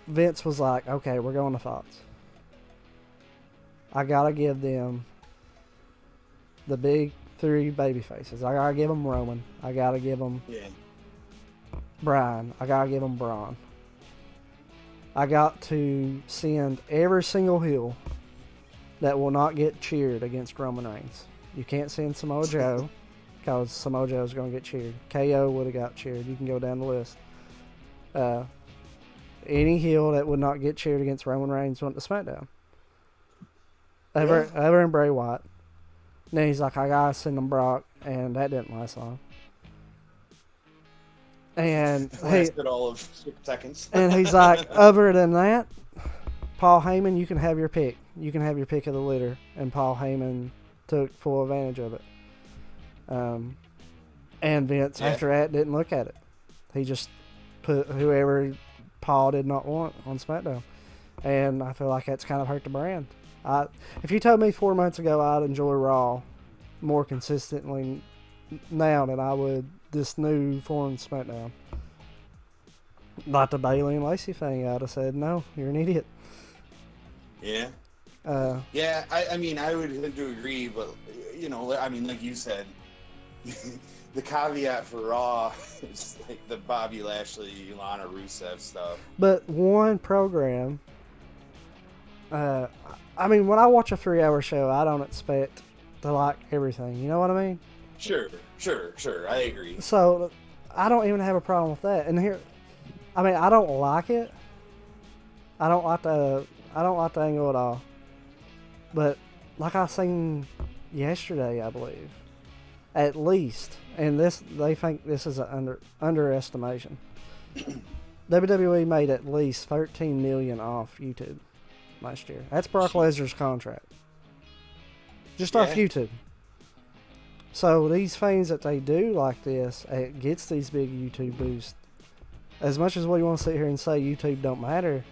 [SPEAKER 2] Vince was like, okay, we're going to Fox. I gotta give them the big three baby faces. I gotta give them Roman. I gotta give them Bryan. I gotta give them Braun. I got to send every single heel that will not get cheered against Roman Reigns. You can't send Samoa Joe because Samoa Joe is going to get cheered. KO would have got cheered. You can go down the list. Any heel that would not get cheered against Roman Reigns went to SmackDown. Ever and Bray Wyatt. Then he's like, I gotta send him Brock, and that didn't last long. And
[SPEAKER 4] lasted all of 6 seconds.
[SPEAKER 2] And he's like, other than that, Paul Heyman, you can have your pick. You can have your pick of the litter. And Paul Heyman took full advantage of it. And Vince, after that, didn't look at it. He just put whoever Paul did not want on SmackDown. And I feel like that's kind of hurt the brand. If you told me 4 months ago I'd enjoy Raw more consistently now than I would this new formed SmackDown, like the Bayley and Lacey thing, I'd have said, no, you're an idiot.
[SPEAKER 4] Yeah. I mean, I would have to agree, but, I mean, like you said, the caveat for Raw is like the Bobby Lashley, Lana Rusev stuff.
[SPEAKER 2] But one program, I mean, when I watch a 3-hour show, I don't expect to like everything. You know what I mean? Sure.
[SPEAKER 4] I agree.
[SPEAKER 2] So, I don't even have a problem with that. And here, I mean, I don't like it. I don't like the angle at all. But like I seen yesterday, I believe, at least, and they think this is an underestimation. WWE made at least $13 million off YouTube last year. That's Brock Lesnar's contract. Just off YouTube. So these things that they do like this, it gets these big YouTube boosts. As much as we want to sit here and say YouTube don't matter,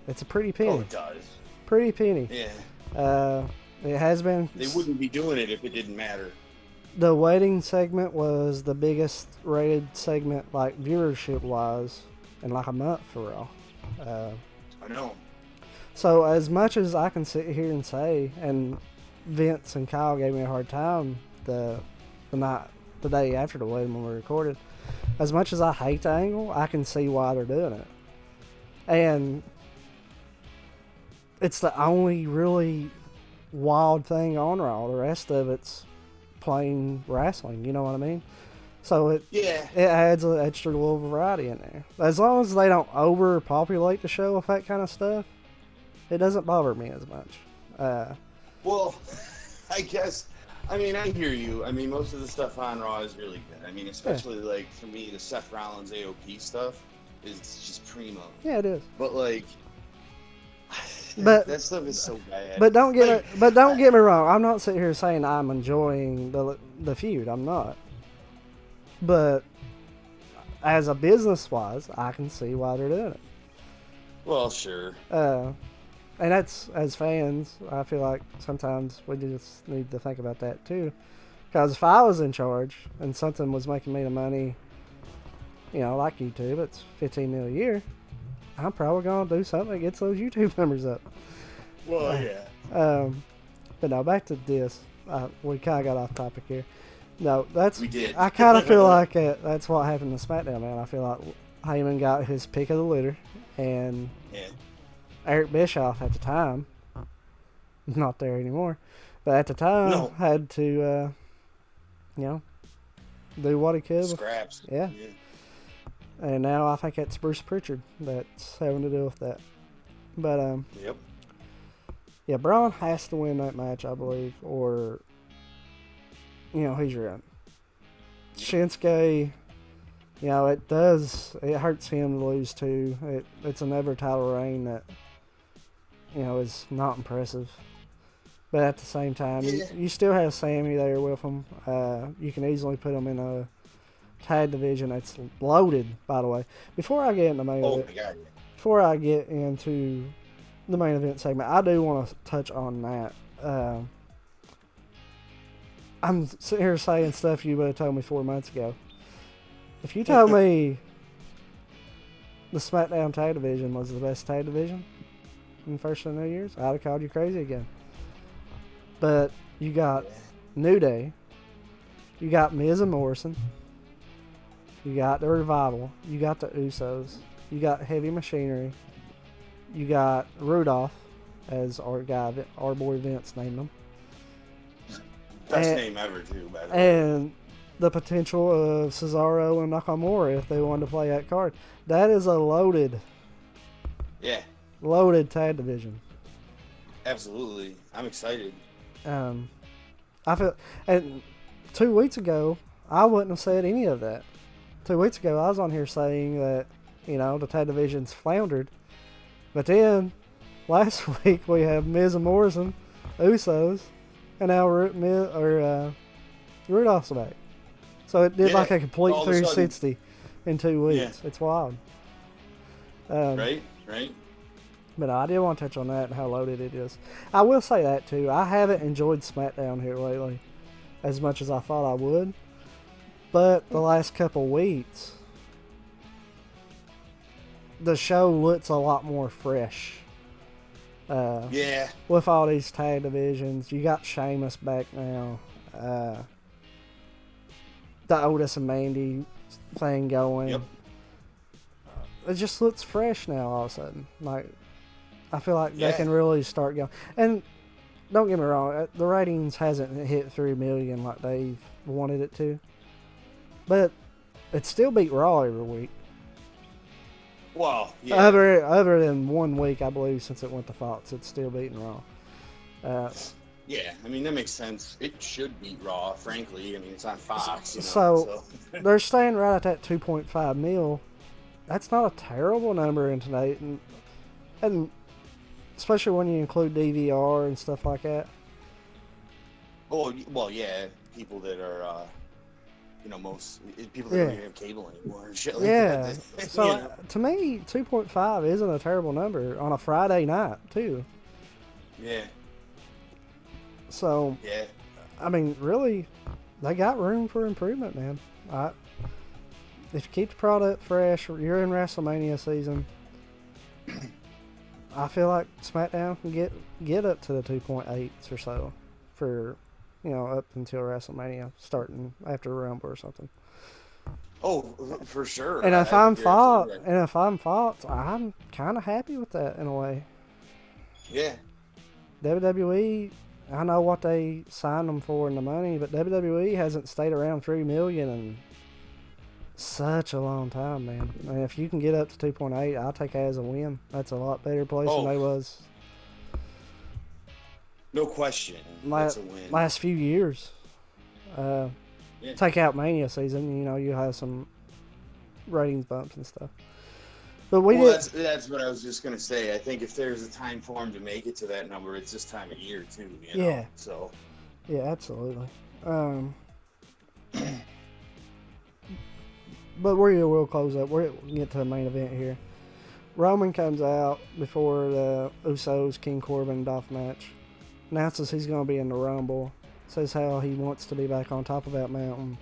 [SPEAKER 2] it's a pretty penny.
[SPEAKER 4] Oh, it does.
[SPEAKER 2] Pretty penny.
[SPEAKER 4] Yeah.
[SPEAKER 2] It has been.
[SPEAKER 4] They wouldn't be doing it if it didn't matter.
[SPEAKER 2] The wedding segment was the biggest rated segment, like viewership wise, in like a month for Raw.
[SPEAKER 4] I know.
[SPEAKER 2] So as much as I can sit here and say, and Vince and Kyle gave me a hard time the day after the wedding when we recorded, as much as I hate the angle, I can see why they're doing it. And it's the only really wild thing on Raw. The rest of it's plain wrestling, you know what I mean? So it adds an extra little variety in there. As long as they don't overpopulate the show with that kind of stuff, it doesn't bother me as much.
[SPEAKER 4] Well, I guess, I mean, I hear you. I mean, most of the stuff on Raw is really good. I mean, especially, like, for me, the Seth Rollins AOP stuff is just primo.
[SPEAKER 2] Yeah, it is.
[SPEAKER 4] But, like,
[SPEAKER 2] but
[SPEAKER 4] that stuff is so bad.
[SPEAKER 2] But don't get me wrong. I'm not sitting here saying I'm enjoying the feud. I'm not. But as a business-wise, I can see why they're doing it.
[SPEAKER 4] Well, sure.
[SPEAKER 2] And that's, as fans, I feel like sometimes we just need to think about that too. Because if I was in charge and something was making me the money, you know, like YouTube, it's $15 million a year, I'm probably going to do something that gets those YouTube numbers up.
[SPEAKER 4] Well, yeah.
[SPEAKER 2] But no, back to this. We kind of got off topic here. No,
[SPEAKER 4] we did.
[SPEAKER 2] I kind of feel like that's what happened to SmackDown, man. I feel like Heyman got his pick of the litter, and Eric Bischoff at the time, not there anymore, but at the time had to, do what he could.
[SPEAKER 4] Scraps.
[SPEAKER 2] Yeah. And now I think it's Bruce Pritchard that's having to deal with that. But yeah, Braun has to win that match, I believe, or he's running. Shinsuke, it hurts him to lose too. It's another title reign that, is not impressive. But at the same time, you still have Sammy there with him. You can easily put him in a tag division that's loaded, by the way. Before I get into before I get into the main event segment, I do want to touch on that. I'm sitting here saying stuff you would have told me 4 months ago. If you told me the SmackDown tag division was the best tag division in the first of the New Year's, I'd have called you crazy again. But you got New Day, you got Miz and Morrison, you got the Revival, you got the Usos, you got Heavy Machinery, you got Rudolph, as our boy Vince named him.
[SPEAKER 4] Best name ever, too, by the way.
[SPEAKER 2] And the potential of Cesaro and Nakamura if they wanted to play that card. That is a loaded tag division.
[SPEAKER 4] Absolutely. I'm excited.
[SPEAKER 2] I feel, and 2 weeks ago, I wouldn't have said any of that. 2 weeks ago, I was on here saying that, the tag division's floundered. But then, last week, we have Miz and Morrison, Usos, and now Rudolph's back. So it did like a complete 360 in 2 weeks. Yeah. It's wild.
[SPEAKER 4] Right.
[SPEAKER 2] But I did want to touch on that and how loaded it is. I will say that too. I haven't enjoyed SmackDown here lately as much as I thought I would. But the last couple weeks, the show looks a lot more fresh. With all these tag divisions, you got Sheamus back now. The Otis and Mandy thing going.
[SPEAKER 4] Yep.
[SPEAKER 2] It just looks fresh now all of a sudden. Like, I feel like they can really start going. And don't get me wrong, the ratings hasn't hit 3 million like they've wanted it to. But it still beat Raw every week.
[SPEAKER 4] Well, yeah.
[SPEAKER 2] Other than 1 week, I believe, since it went to Fox, it's still beating Raw.
[SPEAKER 4] Yeah, I mean, that makes sense. It should beat Raw, frankly. I mean, it's on Fox.
[SPEAKER 2] So they're staying right at that 2.5 mil. That's not a terrible number in today. And especially when you include DVR and stuff like that.
[SPEAKER 4] Oh, well, yeah. People that are, most people that don't even have cable anymore and shit like that.
[SPEAKER 2] Yeah. So to me, 2.5 isn't a terrible number on a Friday night, too.
[SPEAKER 4] Yeah.
[SPEAKER 2] So, I mean, really, they got room for improvement, man. If you keep the product fresh, you're in WrestleMania season. I feel like SmackDown can get up to the 2.8s or so for, up until WrestleMania, starting after Rumble or something.
[SPEAKER 4] Oh, for sure.
[SPEAKER 2] And if I'm fault, I'm kind of happy with that in a way.
[SPEAKER 4] Yeah.
[SPEAKER 2] WWE, I know what they signed them for and the money, but WWE hasn't stayed around $3 million in such a long time, man. And if you can get up to 2.8, I'll take it as a win. That's a lot better place than they was.
[SPEAKER 4] No question. That's a win.
[SPEAKER 2] Last few years. Take out Mania season, you have some ratings bumps and stuff. But
[SPEAKER 4] that's what I was just gonna say. I think if there's a time for them to make it to that number, it's this time of year too.
[SPEAKER 2] Yeah.
[SPEAKER 4] So.
[SPEAKER 2] Yeah, absolutely. But we will close up. We'll get to the main event here. Roman comes out before the Usos, King Corbin, Dolph match. Announces he's going to be in the Rumble. Says how he wants to be back on top of that mountain.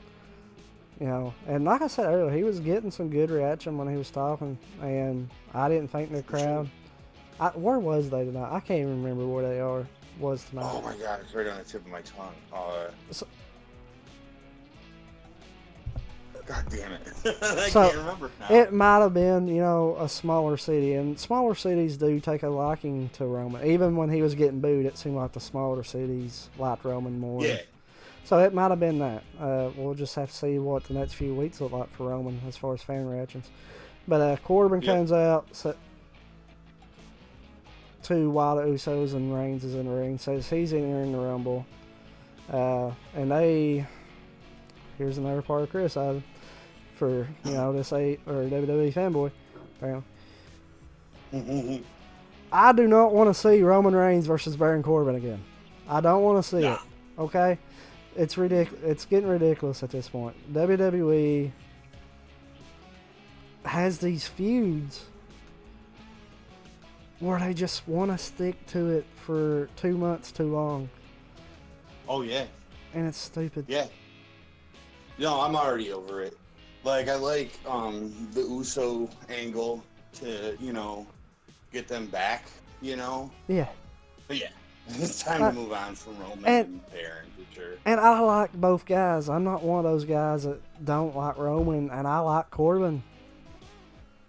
[SPEAKER 2] And like I said earlier, he was getting some good reaction when he was talking. And I didn't think the crowd... where was they tonight? I can't even remember where they was tonight.
[SPEAKER 4] Oh my God, it's right on the tip of my tongue. God damn it. I can't remember now.
[SPEAKER 2] It might have been, a smaller city. And smaller cities do take a liking to Roman. Even when he was getting booed, it seemed like the smaller cities liked Roman more.
[SPEAKER 4] Yeah.
[SPEAKER 2] So it might have been that. We'll just have to see what the next few weeks look like for Roman as far as fan reactions. But Corbin comes out to while the Usos and Reigns is in the ring. Says he's entering the Rumble. And here's another part of criticizing for, this WWE fanboy. I do not want to see Roman Reigns versus Baron Corbin again. I don't want to see it. Okay? It's ridiculous. It's getting ridiculous at this point. WWE has these feuds where they just want to stick to it for 2 months too long.
[SPEAKER 4] Oh, yeah.
[SPEAKER 2] And it's stupid.
[SPEAKER 4] Yeah. No, I'm already over it. Like, I like the Uso angle to, get them back,
[SPEAKER 2] Yeah.
[SPEAKER 4] But yeah, it's time to move on from Roman and Baron, for sure.
[SPEAKER 2] And I like both guys. I'm not one of those guys that don't like Roman, and I like Corbin.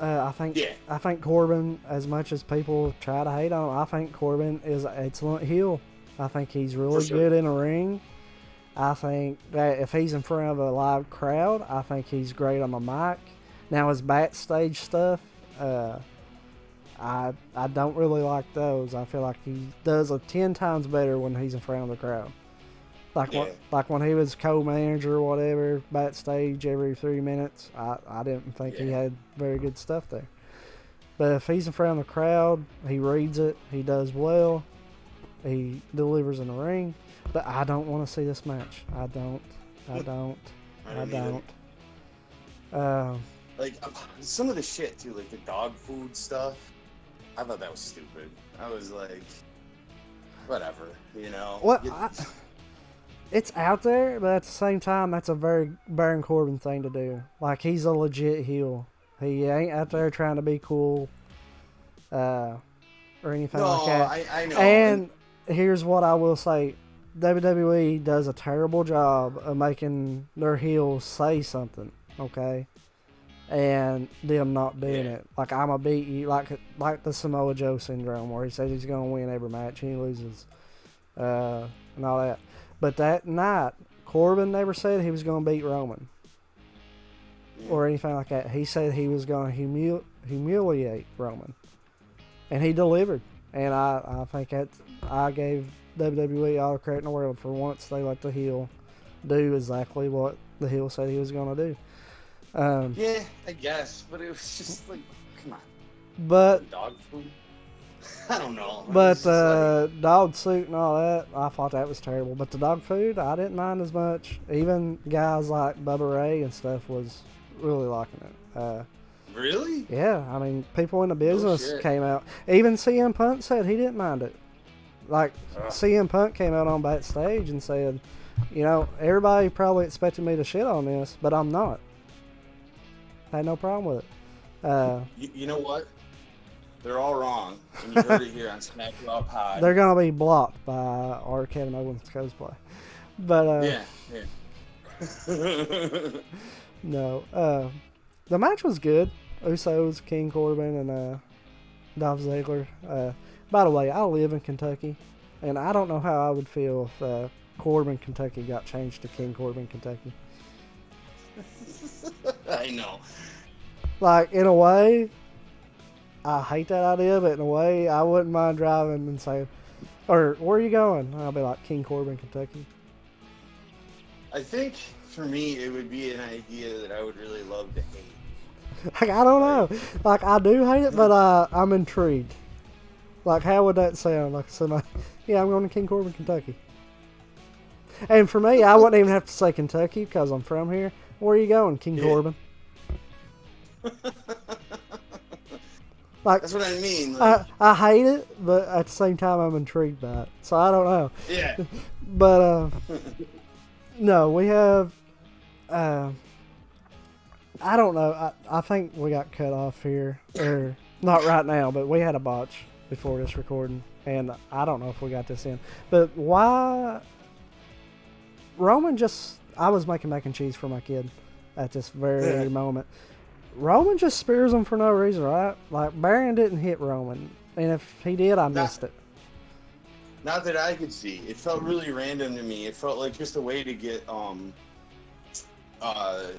[SPEAKER 2] I think Corbin, as much as people try to hate on him, I think Corbin is an excellent heel. I think he's really good in a ring. I think that if he's in front of a live crowd, I think he's great on the mic. Now his backstage stuff, I don't really like those. I feel like he does 10 times better when he's in front of the crowd. Like when he was co-manager or whatever, backstage every 3 minutes, I didn't think he had very good stuff there. But if he's in front of the crowd, he reads it, he does well, he delivers in the ring. But I don't want to see this match. I don't.
[SPEAKER 4] Like, some of the shit, too, like the dog food stuff, I thought that was stupid. I was like, whatever,
[SPEAKER 2] It's out there, but at the same time, that's a very Baron Corbin thing to do. Like, he's a legit heel. He ain't out there trying to be cool or anything like that.
[SPEAKER 4] I know.
[SPEAKER 2] And here's what I will say. WWE does a terrible job of making their heels say something, okay? And them not doing it. Like, I'm going to beat you. Like the Samoa Joe syndrome, where he says he's going to win every match and he loses. And all that. But that night, Corbin never said he was going to beat Roman. Or anything like that. He said he was going to humiliate Roman. And he delivered. And I think I gave WWE all the credit in the world. For once, they let the heel do exactly what the heel said he was going to do.
[SPEAKER 4] Yeah, I guess. But it was just like, come on.
[SPEAKER 2] But
[SPEAKER 4] dog food? I don't know.
[SPEAKER 2] But dog suit and all that, I thought that was terrible. But the dog food, I didn't mind as much. Even guys like Bubba Ray and stuff was really liking it.
[SPEAKER 4] Really?
[SPEAKER 2] Yeah, I mean, people in the business came out. Even CM Punk said he didn't mind it. Like, CM Punk came out on backstage and said, everybody probably expected me to shit on this, but I'm not. I had no problem with it.
[SPEAKER 4] You know what? They're all wrong. And you heard it here on Smackdown Pod.
[SPEAKER 2] They're going to be blocked by our Kevin Owens cosplay. But,
[SPEAKER 4] yeah.
[SPEAKER 2] no. The match was good. Usos, King Corbin, and Dolph Ziggler. By the way, I live in Kentucky, and I don't know how I would feel if Corbin, Kentucky got changed to King Corbin, Kentucky.
[SPEAKER 4] I know.
[SPEAKER 2] Like, in a way, I hate that idea, but in a way, I wouldn't mind driving and saying, or, where are you going? And I'll be like, King Corbin, Kentucky.
[SPEAKER 4] I think, for me, it would be an idea that I would really love to hate.
[SPEAKER 2] Like, I don't know. Like, I do hate it, but I'm intrigued. Like, how would that sound? Like, somebody, yeah, I'm going to King Corbin, Kentucky. And for me, I wouldn't even have to say Kentucky because I'm from here. Where are you going, King Corbin? Like,
[SPEAKER 4] that's what I mean. Like,
[SPEAKER 2] I hate it, but at the same time, I'm intrigued by it. So I don't know.
[SPEAKER 4] Yeah.
[SPEAKER 2] But no, we have. I don't know. I think we got cut off here, or not right now, but we had a botch before this recording, and I don't know if we got this in. But why Roman just? I was making mac and cheese for my kid at this very moment. Roman just spears him for no reason, right? Like, Baron didn't hit Roman, and if he did, I missed it.
[SPEAKER 4] Not that I could see. It felt really random to me. It felt like just a way to get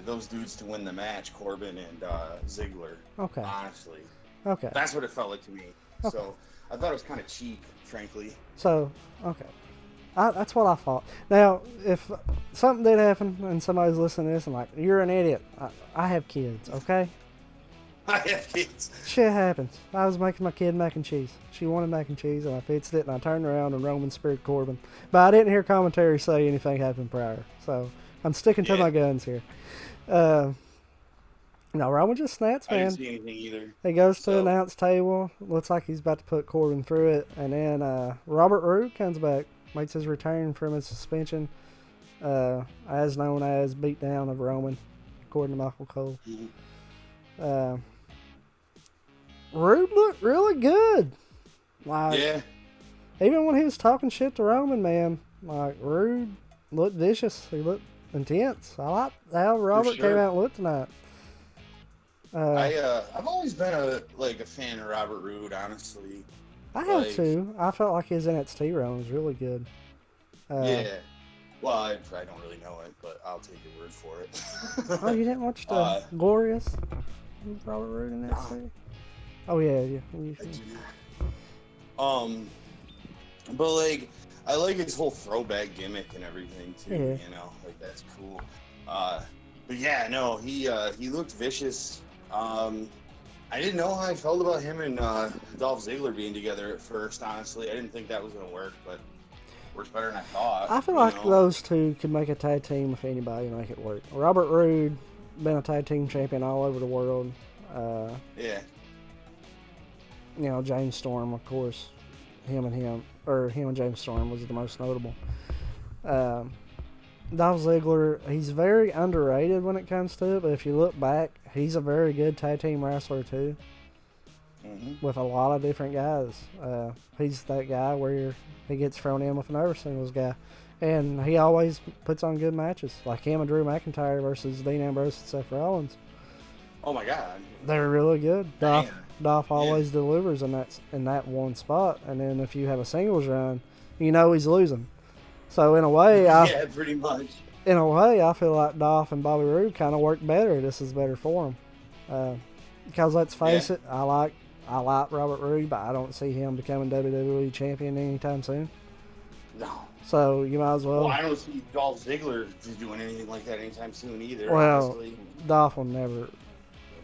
[SPEAKER 4] those dudes to win the match, Corbin and Ziggler.
[SPEAKER 2] Okay.
[SPEAKER 4] Honestly.
[SPEAKER 2] Okay.
[SPEAKER 4] That's what it felt like to me.
[SPEAKER 2] Okay.
[SPEAKER 4] So I thought it was kind of cheap, frankly.
[SPEAKER 2] So, okay. That's what I thought. Now, if something did happen and somebody's listening to this and like, you're an idiot, I have kids, okay?
[SPEAKER 4] I have kids.
[SPEAKER 2] Shit happens. I was making my kid mac and cheese. She wanted mac and cheese, and I fixed it, and I turned around and Roman speared Corbin. But I didn't hear commentary say anything happened prior, so I'm sticking to my guns here. No, Roman just snaps, man.
[SPEAKER 4] I didn't see anything either.
[SPEAKER 2] He goes to the announce table. Looks like he's about to put Corbin through it, and then Robert Roode comes back. Makes his return from his suspension, as known as beatdown of Roman, according to Michael Cole.
[SPEAKER 4] Mm-hmm.
[SPEAKER 2] Roode looked really good. Like, even when he was talking shit to Roman, man, like, Roode looked vicious. He looked intense. I like how Robert came out and looked tonight.
[SPEAKER 4] I've always been a fan of Robert Roode, honestly.
[SPEAKER 2] I have too. I felt like his NXT run was really good.
[SPEAKER 4] Yeah. Well, I don't really know it, but I'll take your word for it.
[SPEAKER 2] Oh, you didn't watch the Glorious Robert Roode in NXT? Oh yeah.
[SPEAKER 4] But like, I like his whole throwback gimmick and everything too.
[SPEAKER 2] Yeah.
[SPEAKER 4] You know, like that's cool. But yeah, no, he looked vicious. I didn't know how I felt about him and Dolph Ziggler being together at first, honestly. I didn't think that was going to work, but works better than I thought.
[SPEAKER 2] I feel like those two could make a tag team with anybody and make it work. Robert Roode, been a tag team champion all over the world.
[SPEAKER 4] Yeah.
[SPEAKER 2] You know, James Storm, of course. Him and James Storm was the most notable. Dolph Ziggler, he's very underrated when it comes to it, but if you look back, he's a very good tag team wrestler too. Mm-hmm. With a lot of different guys. He's that guy where he gets thrown in with another singles guy. And he always puts on good matches. Like him and Drew McIntyre versus Dean Ambrose and Seth Rollins.
[SPEAKER 4] Oh my God.
[SPEAKER 2] They're really good. Dolph always delivers in that one spot. And then if you have a singles run, you know he's losing. So in a way,
[SPEAKER 4] pretty much.
[SPEAKER 2] In a way, I feel like Dolph and Bobby Roode kind of work better. This is better for them. Because let's face it, I like Robert Roode, but I don't see him becoming WWE champion anytime soon.
[SPEAKER 4] No.
[SPEAKER 2] So you might as well.
[SPEAKER 4] Well, I don't see Dolph Ziggler doing anything like that anytime soon either.
[SPEAKER 2] Well,
[SPEAKER 4] honestly.
[SPEAKER 2] Dolph will never.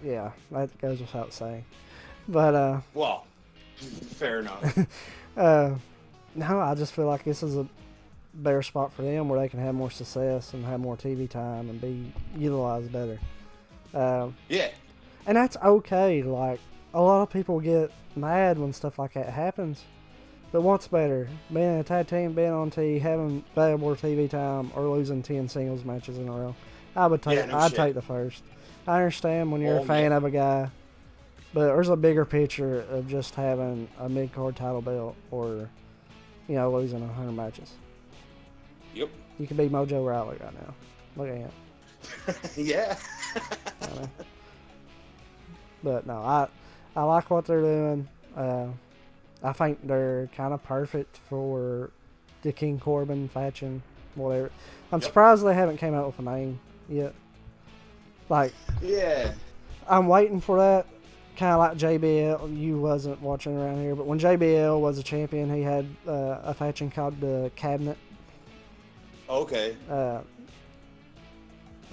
[SPEAKER 2] Yeah, that goes without saying. But
[SPEAKER 4] well, fair enough.
[SPEAKER 2] No, I just feel like this is a better spot for them where they can have more success and have more TV time and be utilized better.
[SPEAKER 4] Yeah.
[SPEAKER 2] And that's okay. Like, a lot of people get mad when stuff like that happens. But what's better? Being in a tag team, being on TV, having valuable TV time, or losing 10 singles matches in a row? I'd take the first. I understand when you're a fan of a guy But there's a bigger picture of just having a mid-card title belt or, losing 100 matches.
[SPEAKER 4] Yep.
[SPEAKER 2] You can be Mojo Rawley right now. Look at him.
[SPEAKER 4] Yeah.
[SPEAKER 2] But no, I like what they're doing. I think they're kind of perfect for the King Corbin faction, whatever. I'm surprised they haven't came out with a name yet. Like,
[SPEAKER 4] yeah,
[SPEAKER 2] I'm waiting for that. Kind of like JBL. You wasn't watching around here, but when JBL was a champion, he had a faction called the Cabinet.
[SPEAKER 4] Okay.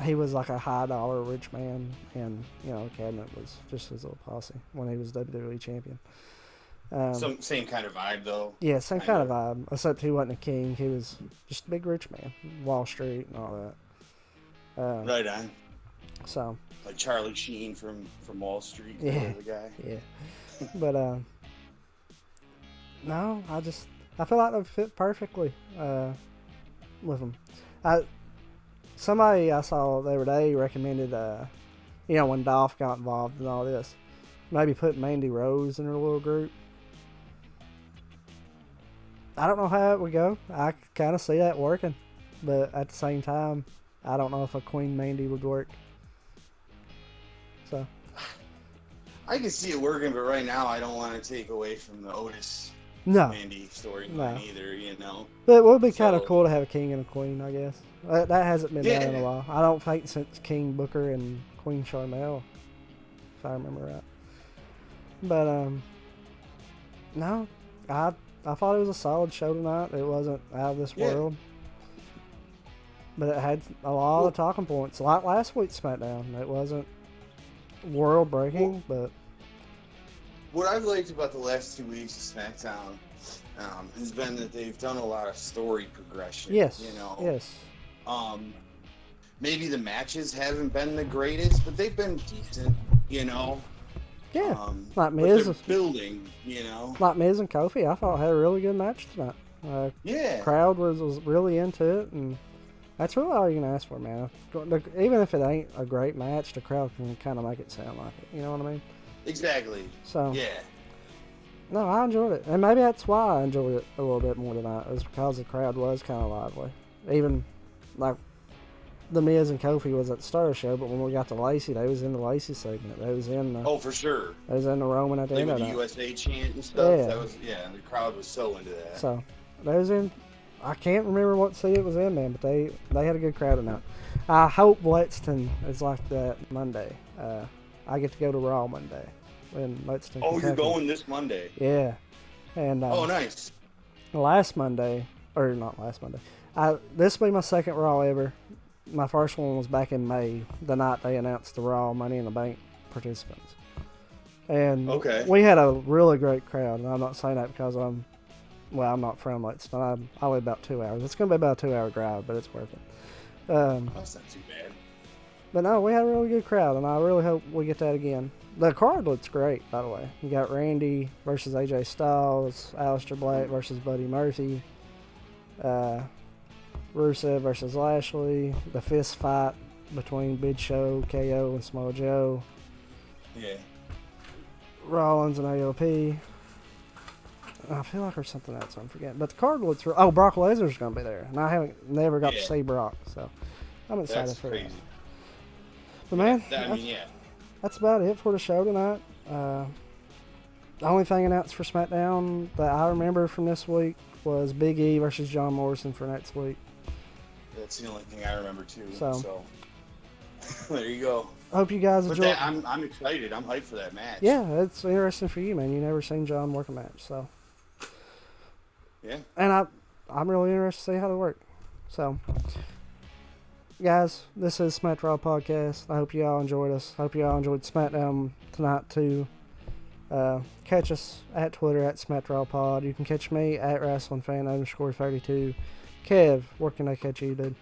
[SPEAKER 2] He was like a high dollar rich man, and Cabinet was just his little posse when he was WWE champion.
[SPEAKER 4] Same kind of vibe though.
[SPEAKER 2] Yeah, same kind of vibe, except he wasn't a king. He was just a big rich man, Wall Street and all that.
[SPEAKER 4] Right on.
[SPEAKER 2] So.
[SPEAKER 4] Like Charlie Sheen from Wall Street.
[SPEAKER 2] Yeah.
[SPEAKER 4] The guy.
[SPEAKER 2] Yeah. But no, I feel like they fit perfectly with them. Somebody I saw the other day recommended, when Dolph got involved in all this, maybe put Mandy Rose in her little group. I don't know how it would go. I kind of see that working, but at the same time, I don't know if a Queen Mandy would work. So,
[SPEAKER 4] I can see it working, but right now I don't want to take away from the Otis Mandy storyline either.
[SPEAKER 2] But it would be kind of cool to have a king and a queen, I guess. That hasn't been done in a while. I don't think since King Booker and Queen Charmel, if I remember right. But no, I thought it was a solid show tonight. It wasn't out of this world, but it had a lot of talking points. Like last week's SmackDown, it wasn't world breaking, but
[SPEAKER 4] what I've liked about the last 2 weeks of SmackDown has been that they've done a lot of story progression.
[SPEAKER 2] Yes. Yes.
[SPEAKER 4] Maybe the matches haven't been the greatest, but they've been decent.
[SPEAKER 2] Yeah.
[SPEAKER 4] Like Miz building.
[SPEAKER 2] Like Miz and Kofi, I thought had a really good match tonight. Crowd was really into it, and that's really all you can ask for, man. Even if it ain't a great match, the crowd can kind of make it sound like it. You know what I mean?
[SPEAKER 4] Exactly.
[SPEAKER 2] So.
[SPEAKER 4] Yeah.
[SPEAKER 2] No, I enjoyed it, and maybe that's why I enjoyed it a little bit more tonight. It was because the crowd was kind of lively. Even like the Miz and Kofi was at the start of the show, but when we got to Lacey, they was in the Lacey segment. They was in the
[SPEAKER 4] for sure.
[SPEAKER 2] They was in the Roman at the end of
[SPEAKER 4] the
[SPEAKER 2] that.
[SPEAKER 4] USA chant and stuff. Yeah. That was and the crowd was so into that.
[SPEAKER 2] So they was in. I can't remember what city it was in, man, but they had a good crowd tonight. I hope Lexington is like that Monday. I get to go to Raw Monday in Lexington. Kentucky.
[SPEAKER 4] You're going this Monday?
[SPEAKER 2] Yeah. And
[SPEAKER 4] nice.
[SPEAKER 2] Last Monday, or not last Monday. This will be my second Raw ever. My first one was back in May, the night they announced the Raw Money in the Bank participants. And we had a really great crowd, and I'm not saying that because I'm not from Lexington. I live about 2 hours. It's going to be about a 2-hour drive, but it's worth it.
[SPEAKER 4] That's not too bad.
[SPEAKER 2] But no, we had a really good crowd, and I really hope we get that again. The card looks great, by the way. You got Randy versus AJ Styles, Aleister Black versus Buddy Murphy, Rusev versus Lashley, the fist fight between Big Show, KO, and Samoa Joe.
[SPEAKER 4] Yeah.
[SPEAKER 2] Rollins and AOP. I feel like there's something else I'm forgetting. But the card looks... Brock Lesnar's going to be there. And I never got to see Brock, so I'm excited for that. But man, that's about it for the show tonight. The only thing announced for SmackDown that I remember from this week was Big E versus John Morrison for next week.
[SPEAKER 4] That's the only thing I remember too.
[SPEAKER 2] So
[SPEAKER 4] there you go.
[SPEAKER 2] I hope you guys enjoy.
[SPEAKER 4] I'm excited. I'm hyped for that match.
[SPEAKER 2] Yeah, it's interesting for you, man. You never seen John work a match, so.
[SPEAKER 4] Yeah.
[SPEAKER 2] And I'm really interested to see how they work. So, guys, this is Smackdown Podcast. I hope you all enjoyed us. I hope you all enjoyed SmackDown tonight too. Catch us at Twitter at Smackdown Pod. You can catch me at WrestlingFan_32. Kev, where can I catch you, dude?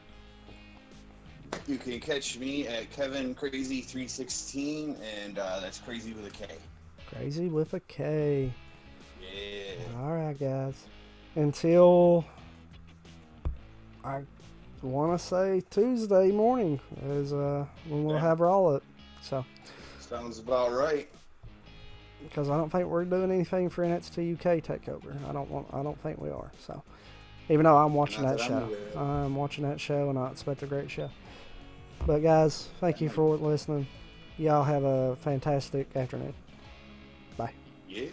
[SPEAKER 4] You can catch me at KevinCrazy316, and that's crazy with a K.
[SPEAKER 2] Crazy with a K.
[SPEAKER 4] Yeah.
[SPEAKER 2] All right, guys. Until I want to say Tuesday morning is when we'll have Raw up. So
[SPEAKER 4] sounds about right.
[SPEAKER 2] because I don't think we're doing anything for NXT UK Takeover. I don't think we are. So, even though I'm watching that show, I'm watching that show, and I expect a great show. But guys, thank you for listening. Y'all have a fantastic afternoon. Bye.
[SPEAKER 4] Yeah.